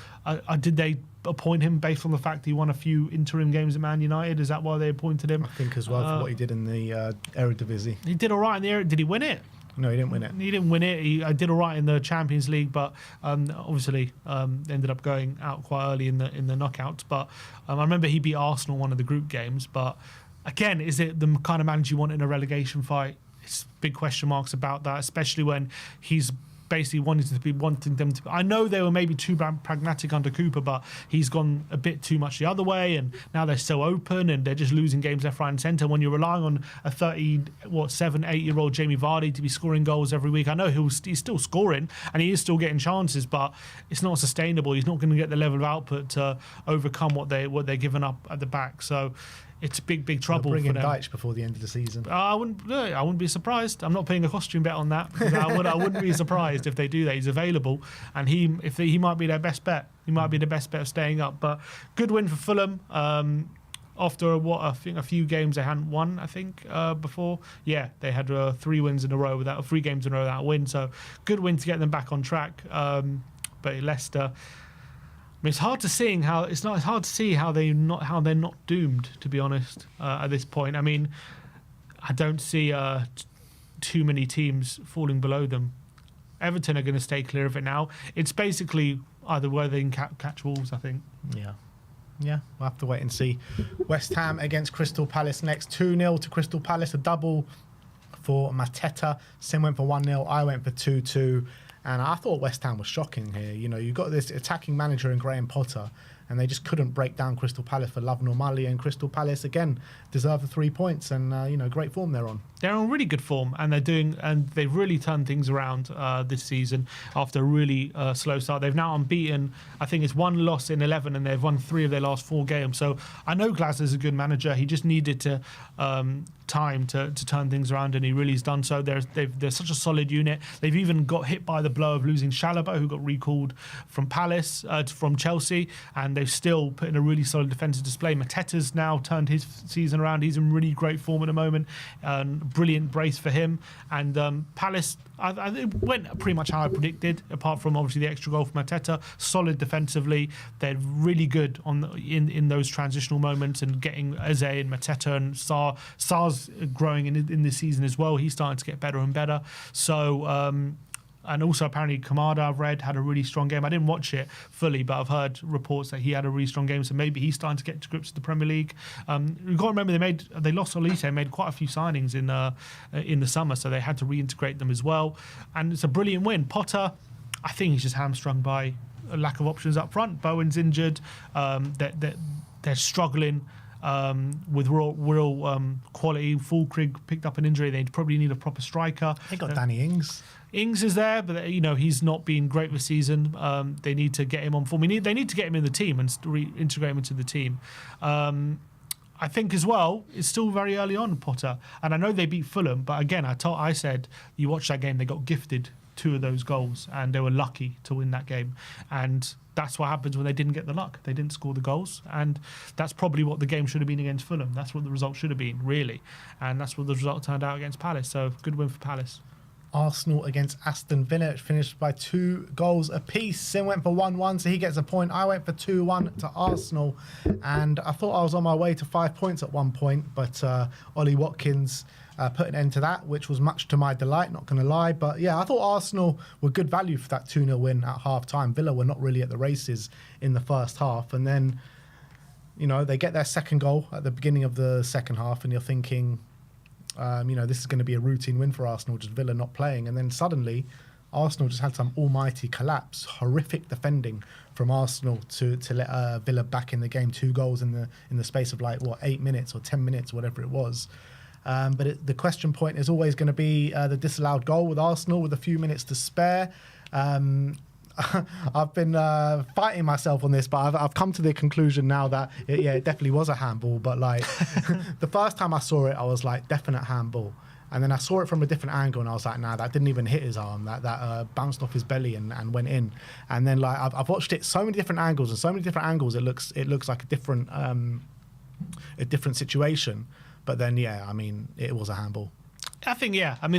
Speaker 2: Did they appoint him based on the fact he won a few interim games at Man United? Is that why they appointed him?
Speaker 1: I think as well for what he did in the Eredivisie.
Speaker 2: He did all right in the Did he win it?
Speaker 1: No, he didn't win it.
Speaker 2: He didn't win it. He did all right in the Champions League, but obviously ended up going out quite early in the knockouts. But I remember he beat Arsenal in one of the group games. But again, is it the kind of manager you want in a relegation fight? It's big question marks about that, especially when he's basically wanting them to. I know they were maybe too pragmatic under Cooper, but he's gone a bit too much the other way, and now they're so open and they're just losing games left, right, and centre. When you're relying on a 8-year-old Jamie Vardy to be scoring goals every week, I know he's still scoring and he is still getting chances, but it's not sustainable. He's not going to get the level of output to overcome what they're giving up at the back. So it's big trouble for them.
Speaker 1: Bring in Deitch before the end of the season.
Speaker 2: I wouldn't be surprised. I'm not putting a costume bet on that. I wouldn't be surprised if they do that. He's available, and he might be their best bet. He might be the best bet of staying up. But good win for Fulham. After I think a few games they hadn't won. I think before. Yeah, they had 3 games in a row without a win. So good win to get them back on track. But Leicester. I mean, it's hard to see how they're not doomed, to be honest, at this point. I mean, I don't see too many teams falling below them. Everton are going to stay clear of it now. It's basically either where they can catch Wolves, I think.
Speaker 1: Yeah, we'll have to wait and see. West Ham against Crystal Palace next. 2-0 to Crystal Palace, a double for Mateta. Sim went for 1-0, I went for 2-2. And I thought West Ham was shocking here. You've got this attacking manager in Graham Potter, and they just couldn't break down Crystal Palace for love nor money. And Crystal Palace, again, deserve the 3 points. And, great form they're on.
Speaker 2: They're on really good form, and they've really turned things around this season after a really slow start. They've now unbeaten. I think it's 1 loss in 11, and they've won 3 of their last 4 games. So I know Glasner's a good manager. He just needed time to turn things around, and he really has done so. They're such a solid unit. They've even got hit by the blow of losing Chalobah, who got recalled from Chelsea, and they've still put in a really solid defensive display. Mateta's now turned his season around. He's in really great form at the moment. brilliant brace for him. And Palace, it went pretty much how I predicted, apart from obviously the extra goal from Arteta. Solid defensively. They're really good in those transitional moments and getting Eze and Mateta and Sar's growing in this season as well. He's starting to get better and better. So, and also apparently Kamada, I've read, had a really strong game. I didn't watch it fully, but I've heard reports that he had a really strong game. So maybe he's starting to get to grips with the Premier League. You've got to remember they lost Olise, made quite a few signings in the summer, so they had to reintegrate them as well. And it's a brilliant win. Potter, I think he's just hamstrung by a lack of options up front. Bowen's injured. They're struggling with real quality. Fulkrug picked up an injury. They probably need a proper striker.
Speaker 1: They got Danny Ings.
Speaker 2: Ings is there, but he's not been great this season. They need to get him on form. They need to get him in the team and reintegrate him into the team. I think as well, it's still very early on, Potter. And I know they beat Fulham, but again, I said, you watch that game, they got gifted 2 of those goals, and they were lucky to win that game. And that's what happens when they didn't get the luck. They didn't score the goals, and that's probably what the game should have been against Fulham. That's what the result should have been, really. And that's what the result turned out against Palace. So, good win for Palace.
Speaker 1: Arsenal against Aston Villa, it finished by 2 goals apiece. Sin went for 1-1, so he gets a point. I went for 2-1 to Arsenal, and I thought I was on my way to 5 points at one point, but Ollie Watkins put an end to that, which was much to my delight, not going to lie. But yeah, I thought Arsenal were good value for that 2-0 win at half-time. Villa were not really at the races in the first half, and then, they get their second goal at the beginning of the second half, and you're thinking, this is going to be a routine win for Arsenal, just Villa not playing. And then suddenly, Arsenal just had some almighty collapse, horrific defending from Arsenal to let Villa back in the game. 2 goals in the space of 8 minutes or 10 minutes, whatever it was. But the question point is always going to be the disallowed goal with Arsenal with a few minutes to spare. I've been fighting myself on this, but I've come to the conclusion now that it definitely was a handball. But the first time I saw it, I was like, definite handball. And then I saw it from a different angle, and I was like, nah, that didn't even hit his arm. That bounced off his belly and went in. And then I've watched it so many different angles, and so many different angles, it looks like a different situation. But then it was a handball.
Speaker 2: I think,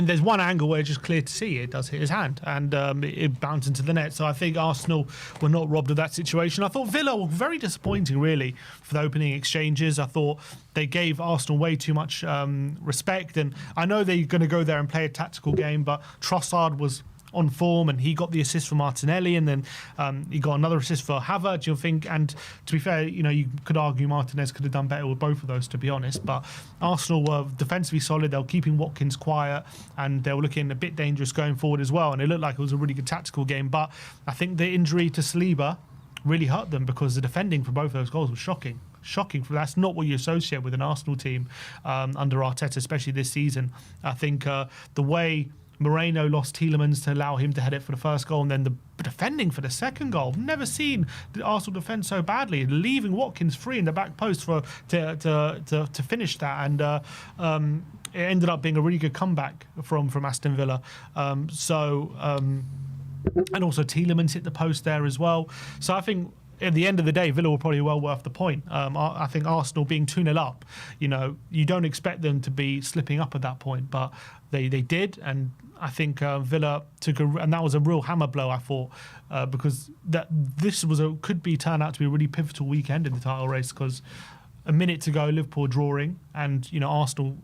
Speaker 2: there's one angle where it's just clear to see it does hit his hand, and it bounced into the net. So I think Arsenal were not robbed of that situation. I thought Villa were very disappointing, really, for the opening exchanges. I thought they gave Arsenal way too much respect, and I know they're going to go there and play a tactical game, but Trossard was on form, and he got the assist for Martinelli, and then he got another assist for Havertz. You think, and to be fair, you could argue Martinez could have done better with both of those, to be honest. But Arsenal were defensively solid. They were keeping Watkins quiet, and they were looking a bit dangerous going forward as well. And it looked like it was a really good tactical game. But I think the injury to Saliba really hurt them, because the defending for both of those goals was shocking. That's not what you associate with an Arsenal team under Arteta, especially this season. I think the way Moreno lost Tielemans to allow him to head it for the first goal, and then the defending for the second goal. Never seen the Arsenal defend so badly, leaving Watkins free in the back post to finish that, and it ended up being a really good comeback from Aston Villa. And also Tielemans hit the post there as well. So I think at the end of the day, Villa were probably well worth the point. I think Arsenal being 2-0 up, you don't expect them to be slipping up at that point, but they did, and I think Villa took and that was a real hammer blow, I thought, because this could turn out to be a really pivotal weekend in the title race, because a minute to go, Liverpool drawing, and Arsenal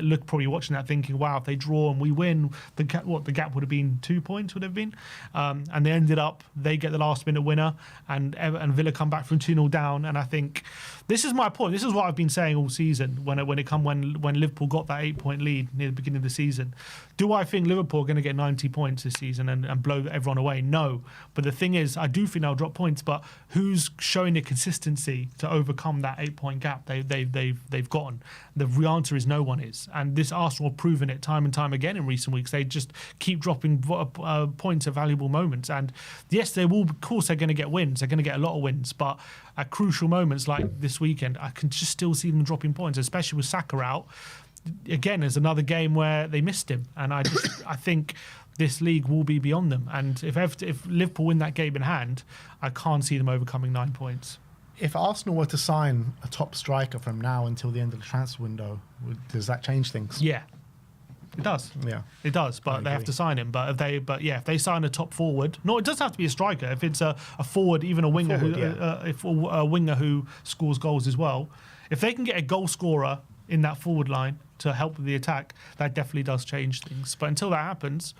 Speaker 2: look probably watching that thinking, wow, if they draw and we win, the gap would have been 2 points, would have been, and they get the last minute winner, and Villa come back from 2-0 down. And I think this is my point. This is what I've been saying all season when Liverpool got that 8-point lead near the beginning of the season. Do I think Liverpool are going to get 90 points this season and blow everyone away? No. But the thing is, I do think they'll drop points, but who's showing the consistency to overcome that 8-point gap they've gotten? The answer is no one is. And this Arsenal have proven it time and time again in recent weeks. They just keep dropping points at valuable moments. And yes, they're going to get wins. They're going to get a lot of wins. But at crucial moments like this weekend, I can just still see them dropping points, especially with Saka out. Again, there's another game where they missed him. And I think this league will be beyond them. And if Liverpool win that game in hand, I can't see them overcoming 9 points.
Speaker 1: If Arsenal were to sign a top striker from now until the end of the transfer window, does that change things?
Speaker 2: Yeah. It does.
Speaker 1: Yeah.
Speaker 2: It does, but they have to sign him. But if they sign a top forward, no, it doesn't have to be a striker. If it's a forward, even a winger, if a winger who scores goals as well, if they can get a goal scorer in that forward line to help with the attack, that definitely does change things. But until that happens,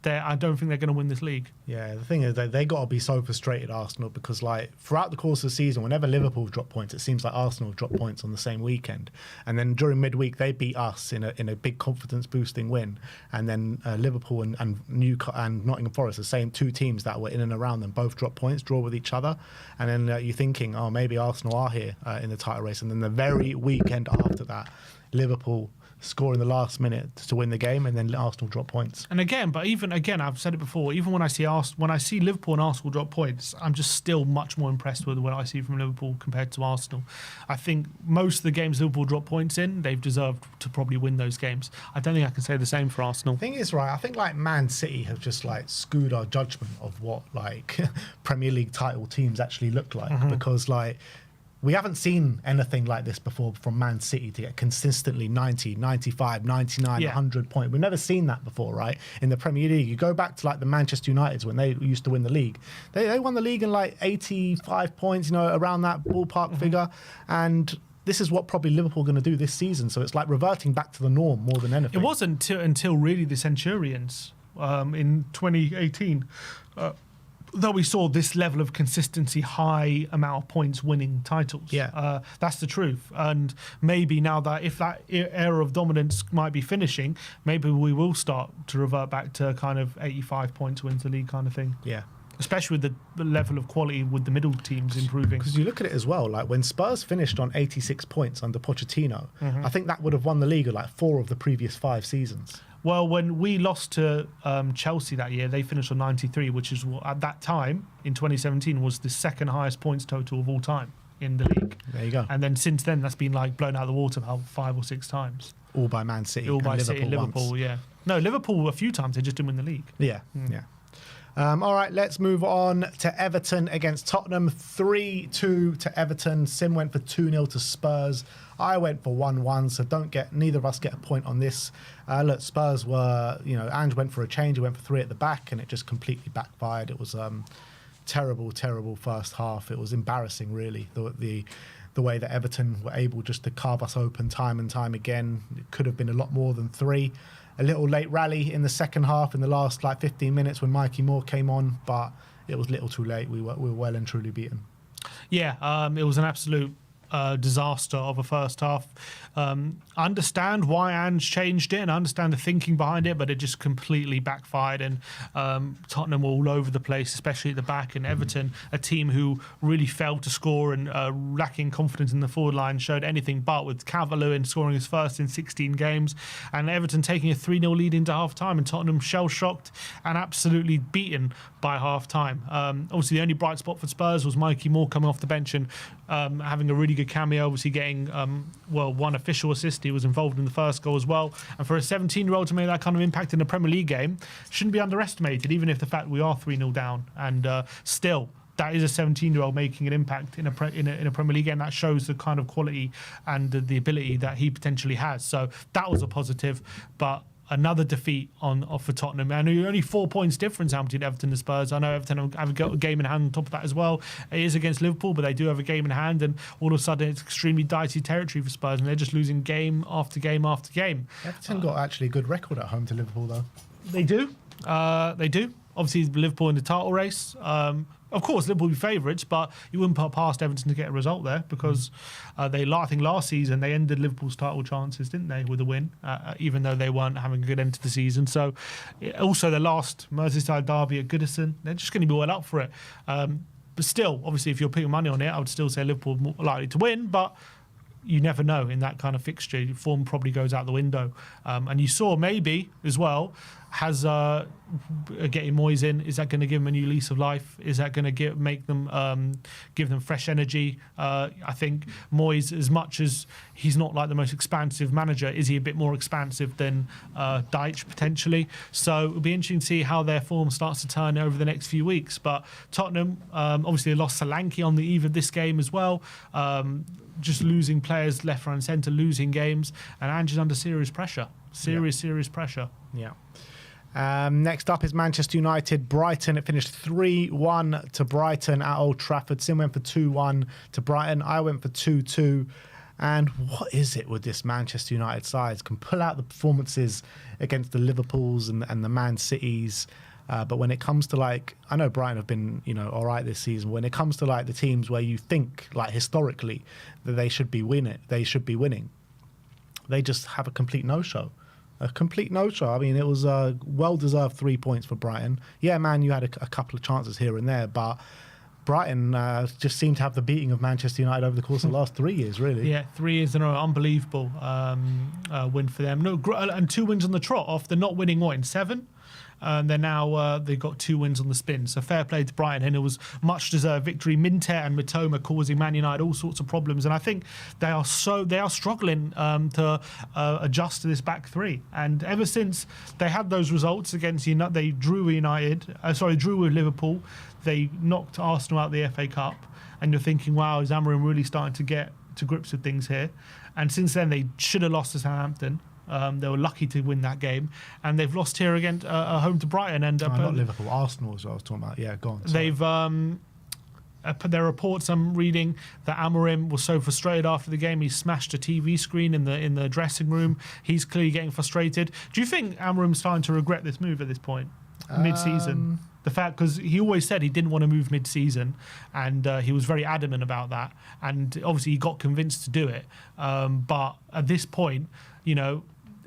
Speaker 2: I don't think they're going to win this league.
Speaker 1: Yeah, the thing is they got to be so frustrated, Arsenal, because like throughout the course of the season, whenever Liverpool drop points, it seems like Arsenal drop points on the same weekend, and then during midweek they beat us in a big confidence boosting win, and then Liverpool and Nottingham Forest, the same two teams that were in and around them, both drop points, draw with each other, and then you're thinking, oh, maybe Arsenal are here in the title race, and then the very weekend after that, Liverpool score in the last minute to win the game, and then Arsenal drop points.
Speaker 2: And again, I've said it before. Even when I see Liverpool and Arsenal drop points, I'm just still much more impressed with what I see from Liverpool compared to Arsenal. I think most of the games Liverpool drop points in, they've deserved to probably win those games. I don't think I can say the same for Arsenal.
Speaker 1: Thing is, right, I think like Man City have just like skewed our judgment of what like Premier League title teams actually look like, because like we haven't seen anything like this before from Man City to get consistently 90, 95, 99, 100 points. We've never seen that before, right? In the Premier League, you go back to like the Manchester Uniteds when they used to win the league. They won the league in like 85 points, around that ballpark figure. And this is what probably Liverpool are going to do this season. So it's like reverting back to the norm more than anything.
Speaker 2: It wasn't until really the Centurions in 2018 that we saw this level of consistency, high amount of points winning titles. That's the truth. And maybe now that if that era of dominance might be finishing, maybe we will start to revert back to kind of 85 points wins the league kind of thing.
Speaker 1: Yeah.
Speaker 2: Especially with the level of quality with the middle teams improving.
Speaker 1: Because you look at it as well, like when Spurs finished on 86 points under Pochettino, I think that would have won the league at like 4 of the previous 5 seasons.
Speaker 2: Well, when we lost to Chelsea that year, they finished on 93, which is at that time in 2017 was the second highest points total of all time in the league.
Speaker 1: There you go.
Speaker 2: And then since then, that's been like blown out of the water about 5 or 6 times.
Speaker 1: All by Man City.
Speaker 2: All by
Speaker 1: Liverpool
Speaker 2: City, Liverpool,
Speaker 1: once.
Speaker 2: yeah. No, Liverpool a few times, they just didn't win the league.
Speaker 1: Yeah. All right, let's move on to Everton against Tottenham. 3-2 to Everton. Sim went for 2-0 to Spurs. I went for 1-1, so neither of us get a point on this. Look, Spurs were, Ange went for a change. He went for 3 at the back, and it just completely backfired. It was terrible first half. It was embarrassing, really, the way that Everton were able just to carve us open time and time again. It could have been a lot more than 3. A little late rally in the second half in the last 15 minutes when Mikey Moore came on, but it was little too late. We were well and truly beaten.
Speaker 2: Yeah, it was an absolute disaster of a first half. I understand why Ange changed it and I understand the thinking behind it, but it just completely backfired, and Tottenham were all over the place, especially at the back, and Everton, a team who really failed to score and lacking confidence in the forward line, showed anything but, with Calvert-Lewin scoring his first in 16 games and Everton taking a 3-0 lead into half-time, and Tottenham shell-shocked and absolutely beaten by half-time. Obviously, the only bright spot for Spurs was Mikey Moore coming off the bench and having a really good cameo, obviously getting one official assist. He was involved in the first goal as well, and for a 17-year-old to make that kind of impact in a Premier League game shouldn't be underestimated, even if the fact we are 3-0 down, and still that is a 17-year-old making an impact in a Premier League game. That shows the kind of quality and the ability that he potentially has. So that was a positive, but another defeat for Tottenham, and only 4 points difference between Everton and Spurs. I know Everton have a game in hand on top of that as well. It is against Liverpool, but they do have a game in hand, and all of a sudden it's extremely dicey territory for Spurs, and they're just losing game after game after game.
Speaker 1: Everton got actually a good record at home to Liverpool, though.
Speaker 2: They do. They do. Obviously, Liverpool in the title race. Of course, Liverpool will be favourites, but you wouldn't put past Everton to get a result there, because I think last season they ended Liverpool's title chances, didn't they, with a win, even though they weren't having a good end to the season. So also their last Merseyside derby at Goodison, they're just going to be well up for it. But still, obviously, if you're putting money on it, I would still say Liverpool more likely to win, but you never know in that kind of fixture. Form probably goes out the window. And you saw maybe as well Has getting Moyes in, is that going to give them a new lease of life? Is that going to give them fresh energy? I think Moyes, as much as he's not like the most expansive manager, is he a bit more expansive than Deitch potentially? So it'll be interesting to see how their form starts to turn over the next few weeks. But Tottenham obviously lost Solanke on the eve of this game as well. Just losing players left, right and centre, losing games, and Ange is under serious pressure. Serious pressure.
Speaker 1: Yeah. Next up is Manchester United, Brighton. It finished 3-1 to Brighton at Old Trafford. Sim went for 2-1 to Brighton. I went for 2-2. And what is it with this Manchester United side? Can pull out the performances against the Liverpools and the Man Cities. But when it comes to I know Brighton have been, all right this season. When it comes to the teams where you think historically that they should be winning, they just have a complete no-show. A complete no-show. I mean, it was a well-deserved 3 points for Brighton. Yeah, man, you had a couple of chances here and there, but Brighton just seemed to have the beating of Manchester United over the course of the last 3 years, really.
Speaker 2: Yeah, 3 years in a row. Unbelievable win for them. And 2 wins on the trot off. They're not winning, in 7? They're now they've got 2 wins on the spin. So fair play to Brighton, and it was much deserved victory. Minter and Mitoma causing Man United all sorts of problems, and I think they are struggling to adjust to this back three. And ever since they had those results against they drew with Liverpool, they knocked Arsenal out the FA Cup, and you're thinking, wow, is Amorim really starting to get to grips with things here? And since then, they should have lost to Southampton. They were lucky to win that game, and they've lost here again home to Brighton. And
Speaker 1: not Liverpool, Arsenal is what I was talking about. Yeah, go on. Sorry.
Speaker 2: They've their reports I'm reading that Amorim was so frustrated after the game he smashed a TV screen in the dressing room. He's clearly getting frustrated. Do you think Amorim's starting to regret this move at this point, mid-season? The fact, because he always said he didn't want to move mid-season, and he was very adamant about that, and obviously he got convinced to do it. But at this point,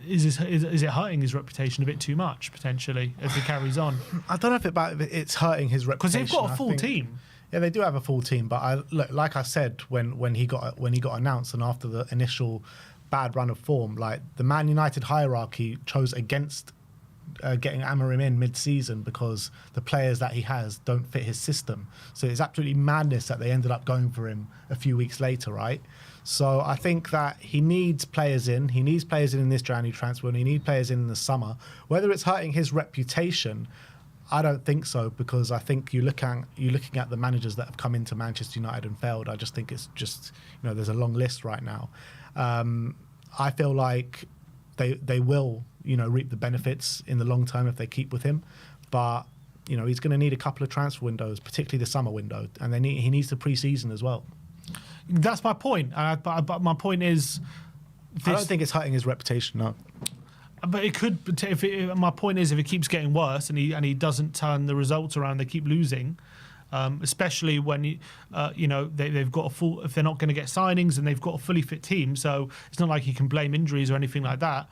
Speaker 2: is it hurting his reputation a bit too much potentially if he carries on?
Speaker 1: I don't know if it's hurting his reputation
Speaker 2: because they've got a full team.
Speaker 1: Yeah, they do have a full team. But like I said, when he got announced and after the initial bad run of form, like the Man United hierarchy chose against getting Amorim in mid-season because the players that he has don't fit his system. So it's absolutely madness that they ended up going for him a few weeks later, right? So I think that he needs players in. He needs players in this January transfer, and he needs players in the summer. Whether it's hurting his reputation, I don't think so, because I think you're looking at the managers that have come into Manchester United and failed. I just think it's just there's a long list right now. I feel like they will reap the benefits in the long term if they keep with him, but he's going to need a couple of transfer windows, particularly the summer window, and he needs the pre-season as well.
Speaker 2: That's my point. But my point is,
Speaker 1: I don't think it's hurting his reputation. No.
Speaker 2: But it could. My point is, if it keeps getting worse and he doesn't turn the results around, they keep losing. Especially when they've got a full. If they're not going to get signings and they've got a fully fit team, so it's not like he can blame injuries or anything like that.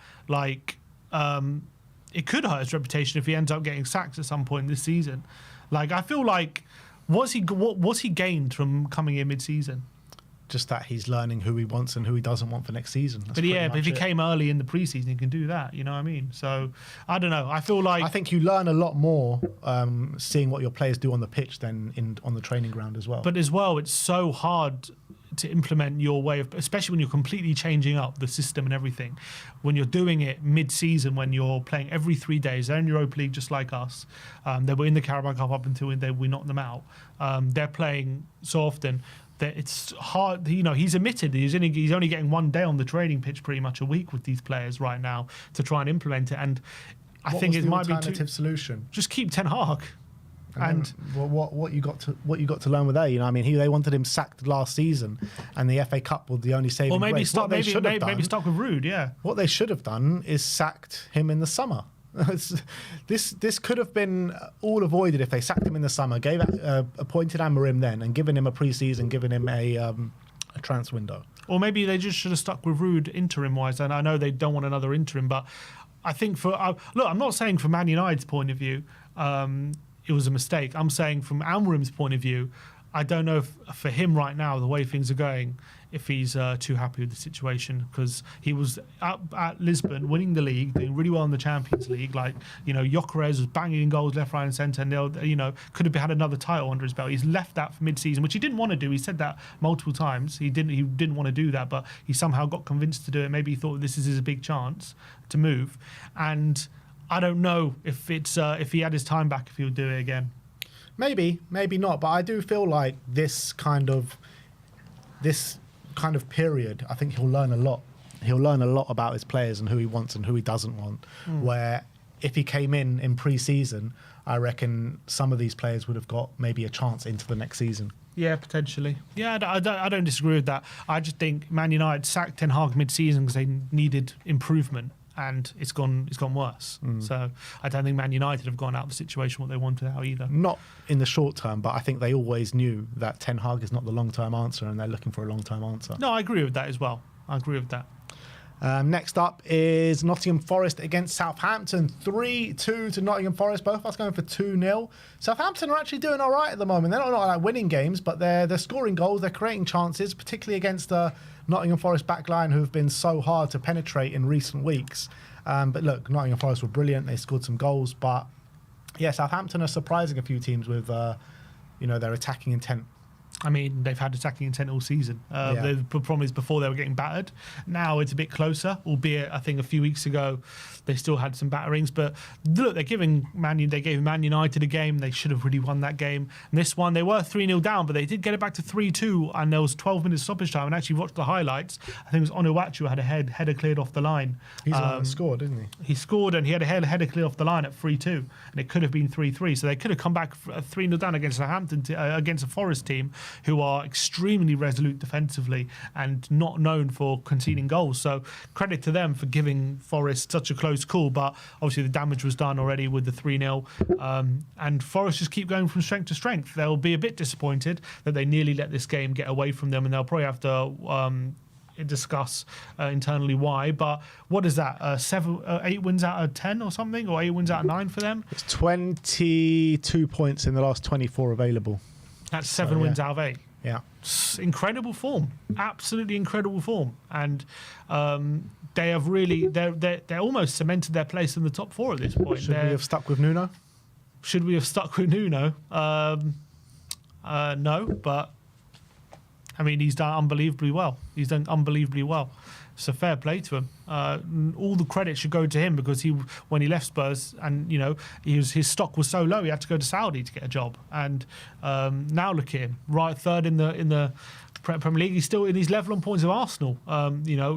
Speaker 2: It could hurt his reputation if he ends up getting sacked at some point this season. I feel like what's he gained from coming in mid-season?
Speaker 1: Just that he's learning who he wants and who he doesn't want for next season.
Speaker 2: But if he came early in the preseason, he can do that. You know what I mean? So I don't know. I feel like
Speaker 1: I think you learn a lot more seeing what your players do on the pitch than on the training ground as well.
Speaker 2: But as well, it's so hard to implement your way of, especially when you're completely changing up the system and everything. When you're doing it mid-season, when you're playing every 3 days, they're in Europa League just like us. They were in the Carabao Cup up until we knocked them out. They're playing so often. It's hard, he's admitted he's only getting 1 day on the training pitch pretty much a week with these players right now to try and implement it. And I think it might be
Speaker 1: alternative solution.
Speaker 2: Just keep Ten Hag. And
Speaker 1: what you got to learn with that? They wanted him sacked last season, and the FA Cup was the only saving grace.
Speaker 2: Maybe start with Rude. Yeah.
Speaker 1: What they should have done is sacked him in the summer. This could have been all avoided if they sacked him in the summer, appointed Amorim then, and given him a pre-season, given him a transfer window.
Speaker 2: Or maybe they just should have stuck with Rude interim-wise. And I know they don't want another interim, but I think I'm not saying from Man United's point of view it was a mistake. I'm saying from Amorim's point of view, I don't know if for him right now the way things are going, if he's too happy with the situation, because he was up at Lisbon winning the league, doing really well in the Champions League. Like, Gyökeres was banging in goals left, right, and centre, and could have had another title under his belt. He's left that for mid-season, which he didn't want to do. He said that multiple times. He didn't want to do that, but he somehow got convinced to do it. Maybe he thought this is his big chance to move, and I don't know if it's if he had his time back, if he would do it again.
Speaker 1: Maybe not. But I do feel like this kind of period, I think he'll learn a lot. He'll learn a lot about his players and who he wants and who he doesn't want. Where if he came in pre-season, I reckon some of these players would have got maybe a chance into the next season.
Speaker 2: Yeah, potentially. Yeah, I don't disagree with that. I just think Man United sacked Ten Hag mid-season because they needed improvement, and it's gone worse. So I don't think Man United have gone out of the situation what they wanted out either.
Speaker 1: Not in the short term, but I think they always knew that Ten Hag is not the long-term answer, and they're looking for a long-term answer.
Speaker 2: No, I agree with that as well. I agree with that.
Speaker 1: Next up is Nottingham Forest against Southampton. 3-2 to Nottingham Forest. Both of us going for 2-0. Southampton are actually doing all right at the moment. They're not like winning games, but they're scoring goals. They're creating chances, particularly against the Nottingham Forest backline, who've been so hard to penetrate in recent weeks. But look, Nottingham Forest were brilliant. They scored some goals. But yeah, Southampton are surprising a few teams with their attacking intent.
Speaker 2: I mean, they've had attacking intent all season. The problem is before they were getting battered. Now it's a bit closer, albeit I think a few weeks ago they still had some batterings. But look, they gave Man United a game. They should have really won that game. And this one, they were 3-0 down, but they did get it back to 3-2, and there was 12 minutes stoppage time. And actually watched the highlights. I think it was Onuachu had a header cleared off the line.
Speaker 1: He's the one that scored, didn't he?
Speaker 2: He scored, and he had a header cleared off the line at 3-2, and it could have been 3-3. So they could have come back 3-0 down against Southampton, against a Forest team who are extremely resolute defensively and not known for conceding goals. So credit to them for giving Forest such a close call, but obviously the damage was done already with the 3-0. And Forest just keep going from strength to strength. They'll be a bit disappointed that they nearly let this game get away from them, and they'll probably have to discuss internally why. But what is that? 8 wins out of 10 or something, or 8 wins out of 9 for them?
Speaker 1: It's 22 points in the last 24 available.
Speaker 2: That's 7 wins out of 8.
Speaker 1: Yeah.
Speaker 2: Incredible form, absolutely incredible form, and they have really they're almost cemented their place in the top 4 at this point.
Speaker 1: Should we have stuck with Nuno?
Speaker 2: Should we have stuck with Nuno? No, but I mean, he's done unbelievably well. So fair play to him. All the credit should go to him, because when he left Spurs, and his stock was so low, he had to go to Saudi to get a job. And now look at him, right, third in the Premier League. He's still in his level on points of Arsenal.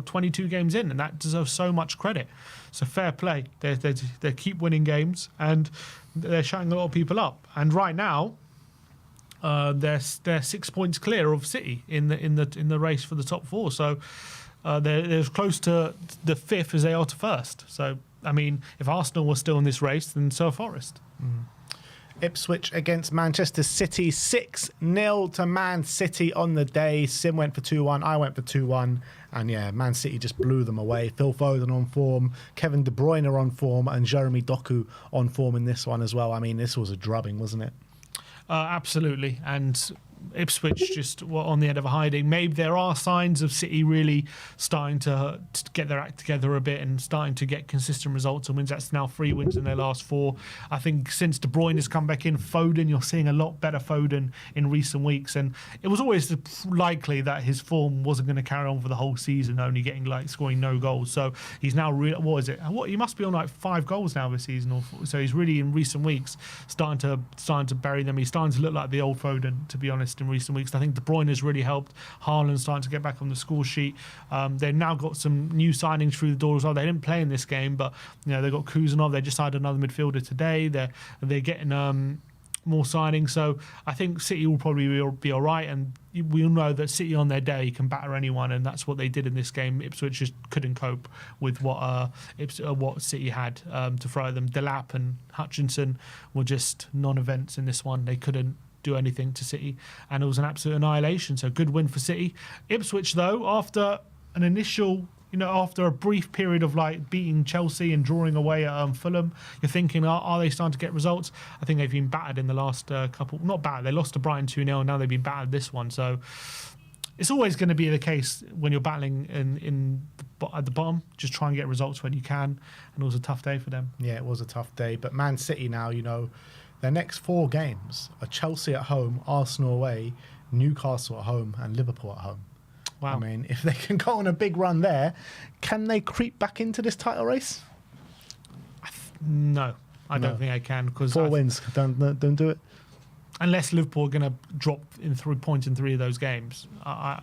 Speaker 2: 22 games in, and that deserves so much credit. So fair play. They keep winning games, and they're shutting a lot of people up. And right now, they're 6 points clear of City in the race for the top 4. So. They're as close to the 5th as they are to 1st. So, I mean, if Arsenal was still in this race, then so are Forest.
Speaker 1: Ipswich against Manchester City, 6-0 to Man City on the day. Sim went for 2-1, I went for 2-1. And yeah, Man City just blew them away. Phil Foden on form, Kevin De Bruyne on form, and Jeremy Doku on form in this one as well. I mean, this was a drubbing, wasn't it?
Speaker 2: Absolutely. And Ipswich just were on the end of a hiding. Maybe there are signs of City really starting to get their act together a bit and starting to get consistent results and wins. That's now 3 wins in their last 4. I think since De Bruyne has come back in, Foden, you're seeing a lot better Foden in recent weeks. And it was always likely that his form wasn't going to carry on for the whole season, only scoring no goals. So he's now he must be on like 5 goals now this season. So he's really in recent weeks starting to bury them. He's starting to look like the old Foden, to be honest, in recent weeks. I think De Bruyne has really helped. Haaland's starting to get back on the score sheet. They've now got some new signings through the door as well. They didn't play in this game, but they've got Kuzanov. They just hired another midfielder today. They're getting more signings. So I think City will probably be all right. And we all know that City on their day can batter anyone, and that's what they did in this game. Ipswich just couldn't cope with what City had to throw at them. Delap and Hutchinson were just non-events in this one. They couldn't do anything to City, and it was an absolute annihilation. So good win for City. Ipswich, though, after an initial, after a brief period of beating Chelsea and drawing away at Fulham, you're thinking, are they starting to get results? I think they've been battered in the last couple. Not bad. They lost to Brighton 2-0, and now they've been battered this one. So it's always going to be the case when you're battling at the bottom. Just try and get results when you can, and it was a tough day for them.
Speaker 1: Yeah, it was a tough day. But Man City now, their next 4 games are Chelsea at home, Arsenal away, Newcastle at home, and Liverpool at home.
Speaker 2: Wow.
Speaker 1: I mean, if they can go on a big run there, can they creep back into this title race?
Speaker 2: No, I don't think I can, because
Speaker 1: 4 wins, don't do it.
Speaker 2: Unless Liverpool are going to drop in 3 points in 3 of those games,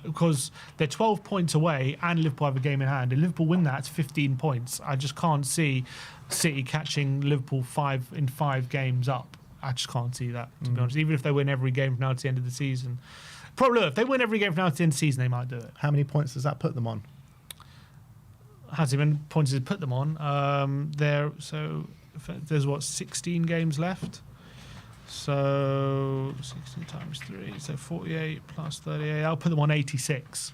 Speaker 2: because they're 12 points away and Liverpool have a game in hand. If Liverpool win that, it's 15 points. I just can't see City catching Liverpool 5 games up. I just can't see that, to be honest. Even if they win every game from now to the end of the season. Probably, if they win every game from now to the end of the season, they might do it.
Speaker 1: How many points does that put them on?
Speaker 2: How many points does it put them on? There's 16 games left. So 16 times 3, so 48 plus 38. I'll put them on 86.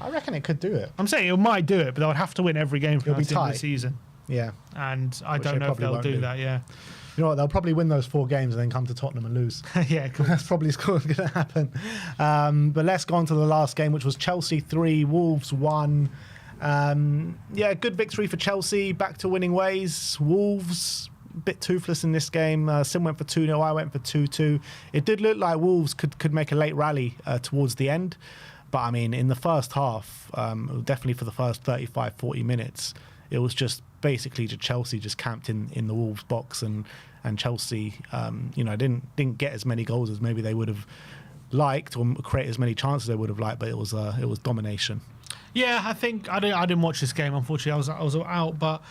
Speaker 1: I reckon it could do it.
Speaker 2: I'm saying it might do it, but they'll have to win every game from
Speaker 1: It'll be
Speaker 2: the end of the
Speaker 1: tight.
Speaker 2: season.
Speaker 1: Yeah.
Speaker 2: And I
Speaker 1: Which
Speaker 2: don't
Speaker 1: they
Speaker 2: know if
Speaker 1: probably
Speaker 2: they'll
Speaker 1: won't
Speaker 2: do
Speaker 1: do.
Speaker 2: that, yeah.
Speaker 1: You know what? They'll probably win those 4 games and then come to Tottenham and lose.
Speaker 2: Yeah, cool.
Speaker 1: That's probably going to happen. But let's go on to the last game, which was Chelsea 3, Wolves 1. Good victory for Chelsea. Back to winning ways. Wolves, a bit toothless in this game. Sim went for 2-0. I went for 2-2. It did look like Wolves could make a late rally towards the end. But, I mean, in the first half, definitely for the first 35, 40 minutes, it was just basically Chelsea just camped in the Wolves box, and Chelsea, didn't get as many goals as maybe they would have liked, or create as many chances they would have liked. But it was domination.
Speaker 2: Yeah, I think I didn't watch this game, unfortunately. I was out, but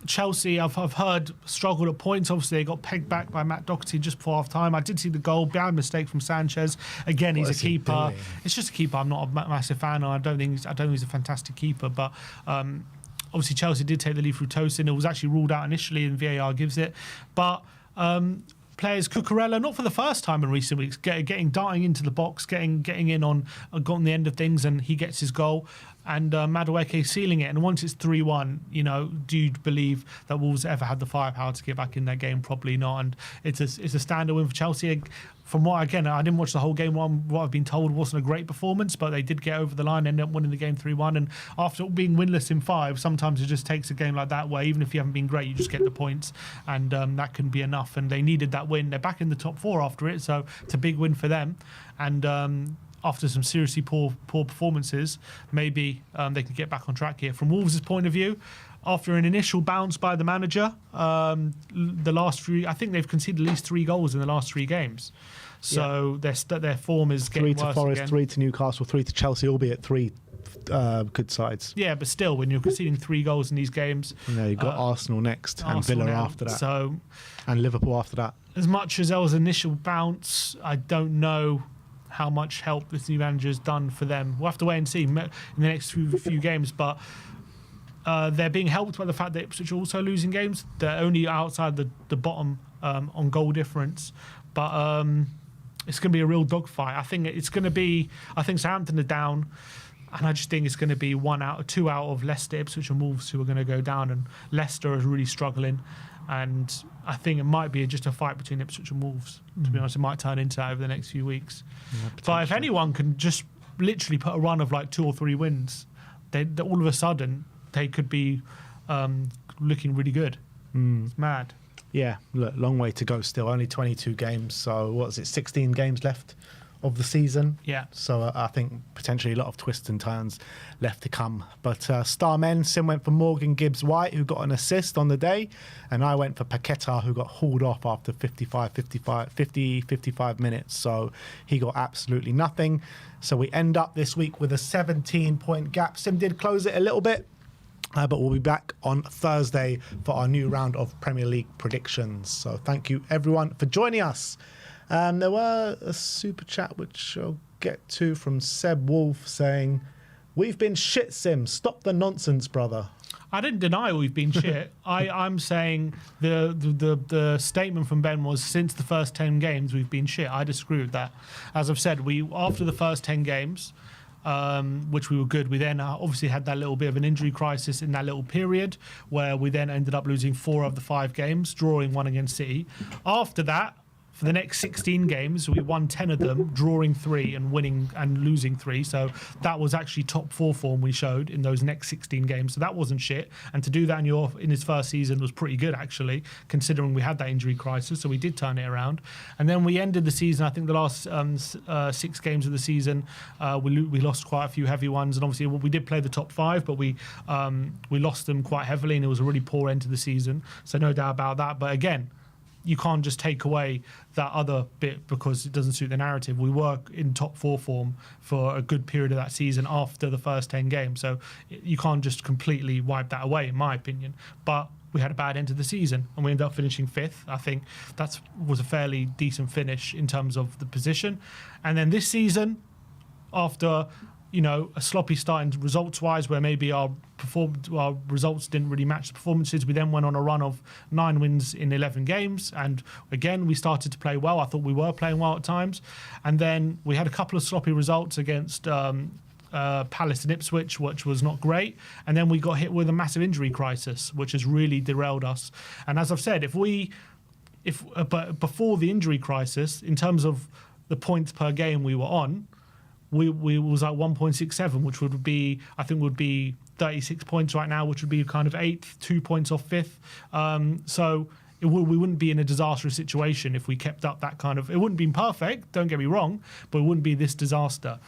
Speaker 2: Chelsea, I've heard, struggled at points. Obviously, they got pegged back by Matt Doherty just before half time. I did see the goal, bad mistake from Sanchez. Again, he's a keeper. It's just a keeper. I'm not a massive fan. I don't think he's a fantastic keeper, but. Obviously, Chelsea did take the lead through Tosin. It was actually ruled out initially, and VAR gives it. But players, Cucurella, not for the first time in recent weeks, darting into the box, getting in on the end of things, and he gets his goal. And Madueke sealing it. And once it's 3-1, do you believe that Wolves ever had the firepower to get back in that game? Probably not. And it's a standard win for Chelsea. From what, again, I didn't watch the whole game. What I've been told wasn't a great performance, but they did get over the line, ended up winning the game 3-1. And after being winless in 5, sometimes it just takes a game like that where even if you haven't been great, you just get the points, and that can be enough. And they needed that win. They're back in the top 4 after it, so it's a big win for them. And after some seriously poor performances, maybe they can get back on track here. From Wolves' point of view, after an initial bounce by the manager, the last 3, I think they've conceded at least 3 goals in the last 3 games. So their form is getting
Speaker 1: 3 to
Speaker 2: worse
Speaker 1: Forest,
Speaker 2: again.
Speaker 1: 3 to Newcastle, 3 to Chelsea, albeit 3 good sides.
Speaker 2: Yeah, but still, when you're conceding 3 goals in these games,
Speaker 1: You've got Arsenal next, and
Speaker 2: Arsenal
Speaker 1: Villa
Speaker 2: now,
Speaker 1: after that,
Speaker 2: So
Speaker 1: and Liverpool after that.
Speaker 2: as much as there was an initial bounce, I don't know how much help this new manager's done for them. We'll have to wait and see in the next few games, but they're being helped by the fact that Ipswich are also losing games. They're only outside the bottom on goal difference, but it's going to be a real dogfight. I think Southampton are down, and I just think it's going to be 2 out of Leicester, Ipswich and Wolves who are going to go down, and Leicester is really struggling. And I think it might be just a fight between Ipswich and Wolves. To be honest, it might turn into that over the next few weeks.
Speaker 1: Yeah,
Speaker 2: but if anyone can just literally put a run of like 2 or 3 wins, they all of a sudden they could be looking really good. It's mad.
Speaker 1: Yeah, look, long way to go still. Only 22 games. So what is it? 16 games left of the season.
Speaker 2: Yeah.
Speaker 1: So I think potentially a lot of twists and turns left to come. But star men, Sim went for Morgan Gibbs-White, who got an assist on the day, and I went for Paqueta, who got hauled off after 55 minutes. So he got absolutely nothing. So we end up this week with a 17-point gap. Sim did close it a little bit. But we'll be back on Thursday for our new round of Premier League predictions. So thank you, everyone, for joining us. There were a super chat, which I'll get to, from Seb Wolf saying, "We've been shit, Sim. Stop the nonsense, brother."
Speaker 2: I didn't deny we've been shit. I'm saying the statement from Ben was, since the first 10 games, we've been shit. I disagree with that. As I've said, after the first 10 games... which we were good. We then obviously had that little bit of an injury crisis in that little period where we then ended up losing 4 of the 5 games, drawing 1 against City. After that, For the next 16 games, we won 10 of them, drawing 3 and winning and losing 3. So that was actually top 4 form we showed in those next 16 games. So that wasn't shit. And to do that in his first season was pretty good, actually, considering we had that injury crisis. So we did turn it around. And then we ended the season, I think the last 6 games of the season, we lost quite a few heavy ones. And obviously we did play the top 5, but we lost them quite heavily, and it was a really poor end to the season. So no doubt about that. But again, you can't just take away that other bit because it doesn't suit the narrative. We were in top 4 form for a good period of that season after the first 10 games. So you can't just completely wipe that away, in my opinion. But we had a bad end to the season and we ended up finishing 5th. I think that was a fairly decent finish in terms of the position. And then this season, after a sloppy start in results-wise, where maybe our results didn't really match the performances. We then went on a run of 9 wins in 11 games, and again we started to play well. I thought we were playing well at times, and then we had a couple of sloppy results against Palace and Ipswich, which was not great, and then we got hit with a massive injury crisis, which has really derailed us. And as I've said, but before the injury crisis, in terms of the points per game we were on, we was at 1.67, which would be 36 points right now, which would be kind of 8th, 2 points off 5th. So we wouldn't be in a disastrous situation if we kept up that kind of. It wouldn't be perfect, don't get me wrong, but it wouldn't be this disaster.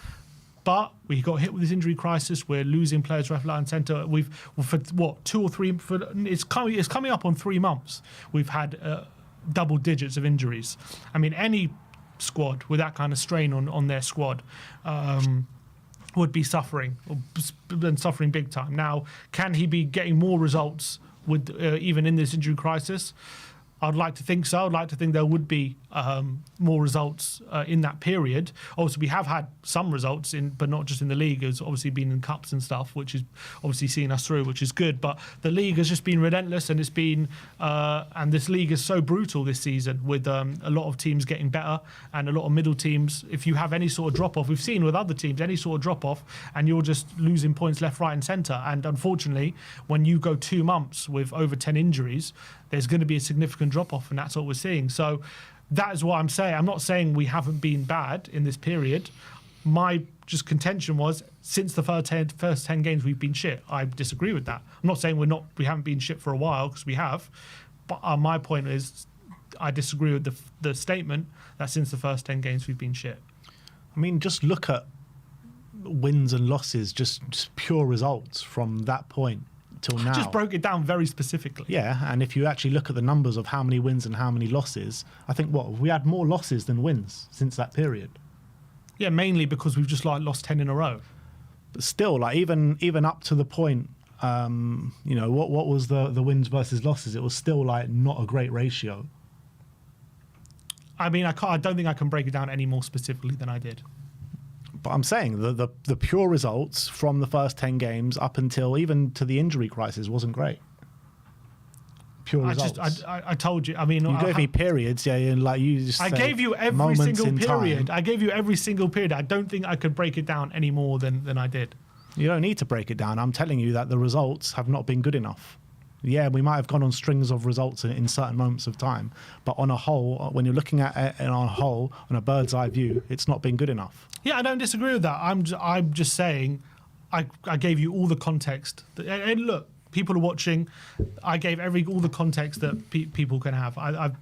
Speaker 2: But we got hit with this injury crisis. We're losing players left, right, and centre. For 2 or 3. It's coming up on 3 months. We've had double digits of injuries. I mean, any squad with that kind of strain on their squad would be suffering big time. Now, can he be getting more results with even in this injury crisis? I'd like to think so. I'd like to think there would be more results in that period. Obviously, we have had some results but not just in the league. It's obviously been in cups and stuff, which is obviously seeing us through, which is good. But the league has just been relentless, and it's been and this league is so brutal this season with a lot of teams getting better and a lot of middle teams. If you have any sort of drop off, we've seen with other teams any sort of drop off, and you're just losing points left, right, and centre. And unfortunately, when you go 2 months with over 10 injuries, there's going to be a significant drop-off, and that's what we're seeing. So that is what I'm saying. I'm not saying we haven't been bad in this period. My just contention was, since the first 10 games we've been shit. I disagree with that. I'm not saying we haven't been shit for a while, because we have. But my point is, I disagree with the statement that since the first 10 games we've been shit.
Speaker 1: I mean, just look at wins and losses, just pure results from that point till now.
Speaker 2: Just broke it down very specifically.
Speaker 1: Yeah, and if you actually look at the numbers of how many wins and how many losses, I think we had more losses than wins since that period.
Speaker 2: Yeah, mainly because we've just lost 10 in a row.
Speaker 1: But still, even up to the point, what was the wins versus losses? It was still not a great ratio.
Speaker 2: I mean, I don't think I can break it down any more specifically than I did.
Speaker 1: But I'm saying the pure results from the first 10 games up until even to the injury crisis wasn't great. Pure results.
Speaker 2: I told you. I mean,
Speaker 1: you gave me periods, yeah, and you just.
Speaker 2: I gave you every single period. I gave you every single period. I don't think I could break it down any more than I did.
Speaker 1: You don't need to break it down. I'm telling you that the results have not been good enough. Yeah, we might have gone on strings of results in certain moments of time, but on a whole, when you're looking at it on a whole, on a bird's eye view, it's not been good enough.
Speaker 2: Yeah, I don't disagree with that. I'm just saying, I gave you all the context. And look, people are watching. I gave all the context that people can have.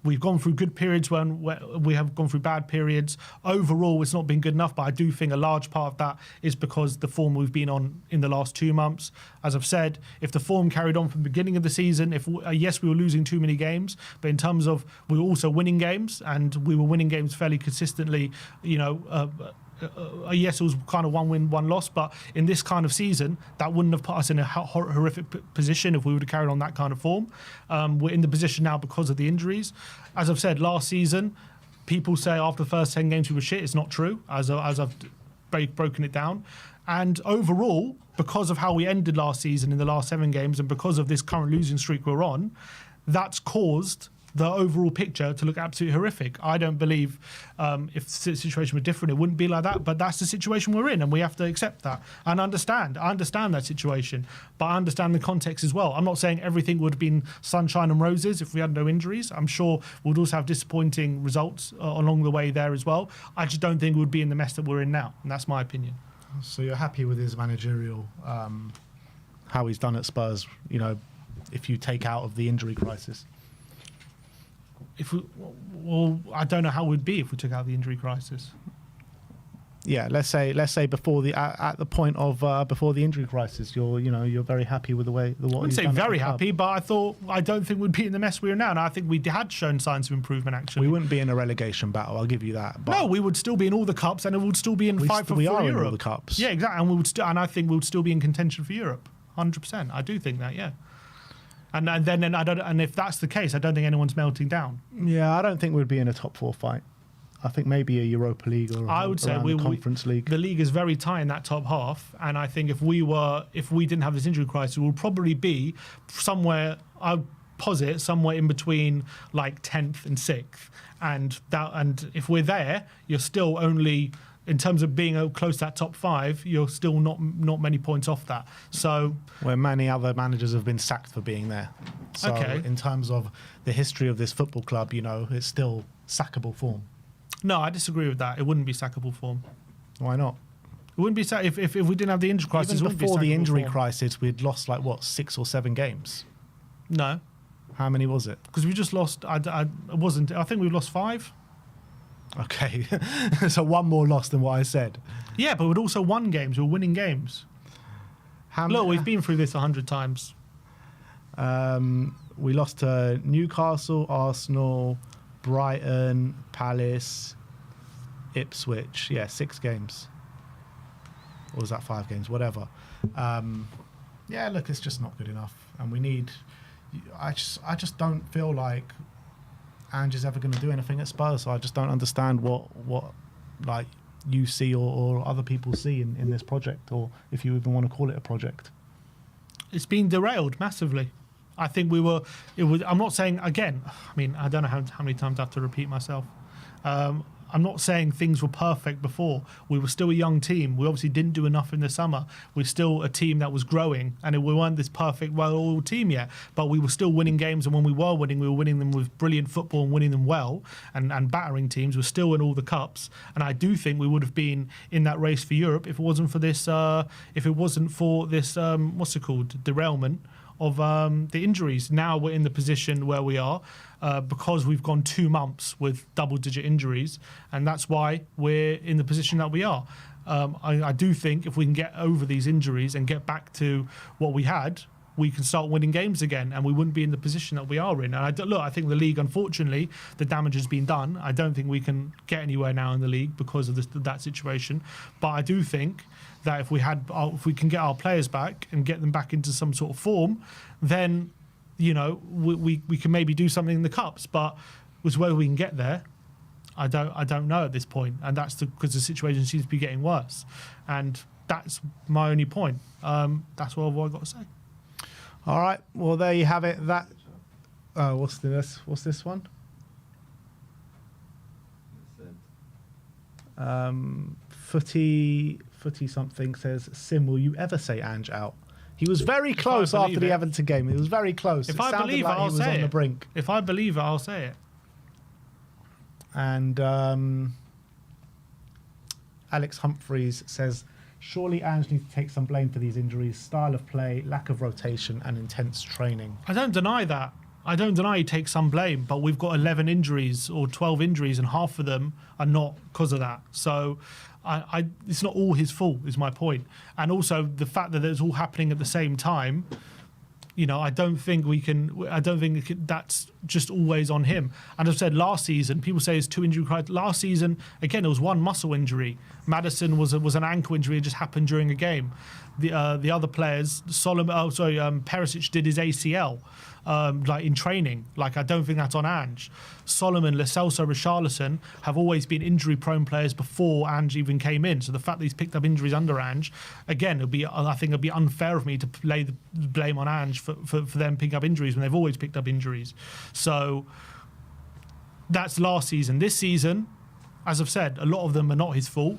Speaker 2: We've gone through good periods when we have gone through bad periods. Overall, it's not been good enough, but I do think a large part of that is because the form we've been on in the last 2 months. As I've said, if the form carried on from the beginning of the season, yes, we were losing too many games, but in terms of we were also winning games, and we were winning games fairly consistently, yes, it was kind of 1 win, 1 loss, but in this kind of season, that wouldn't have put us in a horrific position if we would have carried on that kind of form. We're in the position now because of the injuries. As I've said, last season, people say after the first 10 games we were shit. It's not true, as I've broken it down. And overall, because of how we ended last season in the last 7 games, and because of this current losing streak we're on, that's caused the overall picture to look absolutely horrific. I don't believe if the situation were different, it wouldn't be like that. But that's the situation we're in, and we have to accept that and understand. I understand that situation, but I understand the context as well. I'm not saying everything would have been sunshine and roses if we had no injuries. I'm sure we'd also have disappointing results along the way there as well. I just don't think we would be in the mess that we're in now, and that's my opinion.
Speaker 1: So you're happy with his managerial, how he's done at Spurs, you know, if you take out of the injury crisis?
Speaker 2: Well, I don't know how it would be if we took out the injury crisis.
Speaker 1: Yeah, let's say before at the point of before the injury crisis, you're very happy with the way
Speaker 2: I wouldn't say very happy, but I don't think we'd be in the mess we are now. And I think we had shown signs of improvement. Actually,
Speaker 1: we wouldn't be in a relegation battle. I'll give you that. But
Speaker 2: no, we would still be in all the cups, and it would still be in fight for Europe.
Speaker 1: In all the cups.
Speaker 2: Yeah, exactly. And we would and I think we would still be in contention for Europe. 100%. I do think that. Yeah. And then I don't. And if that's the case, I don't think anyone's melting down.
Speaker 1: Yeah, I don't think we'd be in a top 4 fight. I think maybe a Europa League or
Speaker 2: I would say
Speaker 1: Conference League.
Speaker 2: The league is very tight in that top half, and I think if we didn't have this injury crisis, we'll probably be somewhere. I'd posit somewhere in between like 10th and 6th, and if we're there, you're still only. In terms of being close to that top 5, you're still not many points off that. So,
Speaker 1: where many other managers have been sacked for being there. So, in terms of the history of this football club, it's still sackable form.
Speaker 2: No, I disagree with that. It wouldn't be sackable form.
Speaker 1: Why not?
Speaker 2: It wouldn't be if we didn't have the injury crisis.
Speaker 1: Even before the injury crisis, we'd lost 6 or 7 games.
Speaker 2: No.
Speaker 1: How many was it?
Speaker 2: Because we just lost. I think we've lost 5.
Speaker 1: Okay, so 1 more loss than what I said.
Speaker 2: Yeah, but we'd also won games. We were winning games. Look, we've been through this 100 times.
Speaker 1: We lost to Newcastle, Arsenal, Brighton, Palace, Ipswich. Yeah, 6 games. Or was that 5 games? Whatever. Yeah, look, it's just not good enough, and we need. I just don't feel like Ange is ever going to do anything at Spurs, so I just don't understand what like you see or other people see in this project, or if you even want to call it a project.
Speaker 2: It's been derailed massively. I think I'm not saying, again, I mean, I don't know how many times I have to repeat myself. I'm not saying things were perfect before. We were still a young team. We obviously didn't do enough in the summer. We're still a team that was growing, and we weren't this perfect, well-oiled team yet. But we were still winning games, and when we were winning them with brilliant football and winning them well, and battering teams. We're still in all the cups, and I do think we would have been in that race for Europe if it wasn't for this. What's it called? Derailment of the injuries. Now we're in the position where we are because we've gone 2 months with double-digit injuries, and that's why we're in the position that we are. I do think if we can get over these injuries and get back to what we had, we can start winning games again, and we wouldn't be in the position that we are in. And I think the league, unfortunately, the damage has been done. I don't think we can get anywhere now in the league because of that situation. But I do think that if we can get our players back and get them back into some sort of form, then we can maybe do something in the cups. But with whether we can get there, I don't know at this point, and that's because the situation seems to be getting worse. And that's my only point. That's all I've got to say.
Speaker 1: All right. Well, there you have it. That. What's this one? Footy something says, Sim, will you ever say Ange out? He was very close after the Everton game. He was very close.
Speaker 2: If I believe it, I'll say it. He was on the brink. If I believe it, I'll say it.
Speaker 1: And Alex Humphreys says, surely Ange needs to take some blame for these injuries, style of play, lack of rotation and intense training.
Speaker 2: I don't deny that. I don't deny he takes some blame, but we've got 11 injuries or 12 injuries, and half of them are not because of that. So it's not all his fault, is my point. And also the fact that it's all happening at the same time, I don't think that's just always on him. And I've said last season, people say it's 2 injury crisis. Last season, again, it was 1 muscle injury. Madison was an ankle injury. It just happened during a game. The other players, Perisic did his ACL. In training. I don't think that's on Ange. Solomon, Lo Celso, Richarlison have always been injury-prone players before Ange even came in. So the fact that he's picked up injuries under Ange, again, I think it'd be unfair of me to lay the blame on Ange for them picking up injuries when they've always picked up injuries. So that's last season. This season, as I've said, a lot of them are not his fault.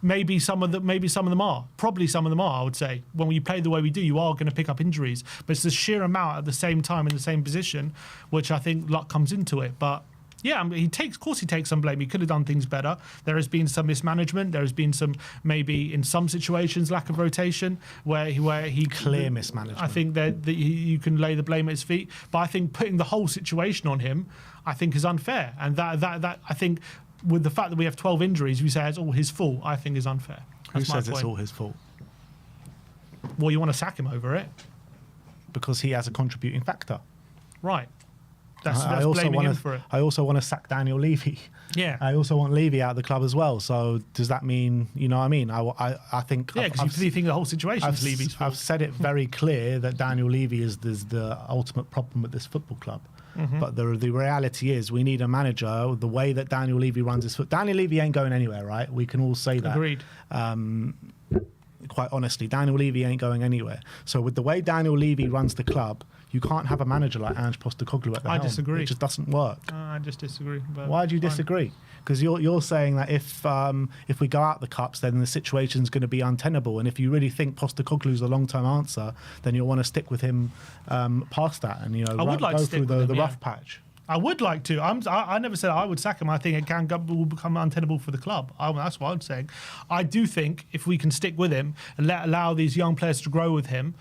Speaker 2: Maybe some of them are. Probably some of them are, I would say. When you play the way we do, you are going to pick up injuries. But it's the sheer amount at the same time in the same position, which I think luck comes into it. But yeah, I mean, of course he takes some blame. He could have done things better. There has been some mismanagement. There has been some, maybe in some situations, lack of rotation where he
Speaker 1: Clear mismanagement.
Speaker 2: I think that you can lay the blame at his feet. But I think putting the whole situation on him, I think, is unfair. And that I think, with the fact that we have 12 injuries, you say it's all his fault, I think is unfair.
Speaker 1: Who
Speaker 2: That's my
Speaker 1: says it's
Speaker 2: point.
Speaker 1: all his fault?
Speaker 2: Well, you want to sack him over it.
Speaker 1: Because he has a contributing factor.
Speaker 2: Right. That's
Speaker 1: I also
Speaker 2: blaming
Speaker 1: want
Speaker 2: him for it.
Speaker 1: I also want to sack Daniel Levy.
Speaker 2: Yeah.
Speaker 1: I also want Levy out of the club as well. So does that mean, you know what I mean? I think...
Speaker 2: Yeah, because you think the whole situation is Levy's fault.
Speaker 1: I've said it very clear that Daniel Levy is the ultimate problem with this football club.
Speaker 2: Mm-hmm.
Speaker 1: But the reality is we need a manager. The way that Daniel Levy runs his foot... Daniel Levy ain't going anywhere, right? We can all say that.
Speaker 2: Agreed.
Speaker 1: Quite honestly, Daniel Levy ain't going anywhere. So with the way Daniel Levy runs the club, you can't have a manager like Ange Postecoglou at the helm.
Speaker 2: I disagree.
Speaker 1: It just doesn't work.
Speaker 2: I just disagree. But
Speaker 1: Why do you
Speaker 2: fine.
Speaker 1: disagree? Because you're saying that if we go out the cups, then the situation's going to be untenable. And if you really think Postecoglou's a long-term answer, then you'll want to stick with him past that and
Speaker 2: I would like
Speaker 1: go
Speaker 2: to stick
Speaker 1: through
Speaker 2: with
Speaker 1: the
Speaker 2: him,
Speaker 1: rough
Speaker 2: yeah.
Speaker 1: patch.
Speaker 2: I would like to. I never said I would sack him. I think it will become untenable for the club. That's what I'm saying. I do think if we can stick with him and allow these young players to grow with him,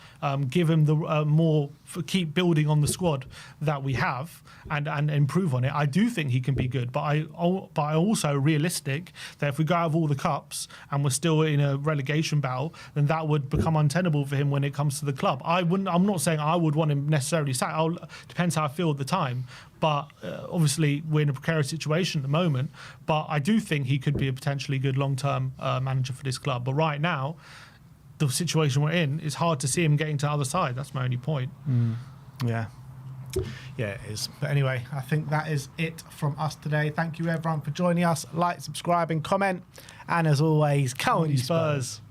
Speaker 2: give him the keep building on the squad that we have and improve on it, I do think he can be good. But I also realistic that if we go out of all the cups and we're still in a relegation battle, then that would become untenable for him when it comes to the club. I'm not saying I would want him necessarily sacked. Depends how I feel at the time. But obviously, we're in a precarious situation at the moment. But I do think he could be a potentially good long-term manager for this club. But right now, the situation we're in, it's hard to see him getting to the other side. That's my only point.
Speaker 1: Yeah. Yeah, it is. But anyway, I think that is it from us today. Thank you, everyone, for joining us. Like, subscribe, and comment. And as always, come on, you Spurs.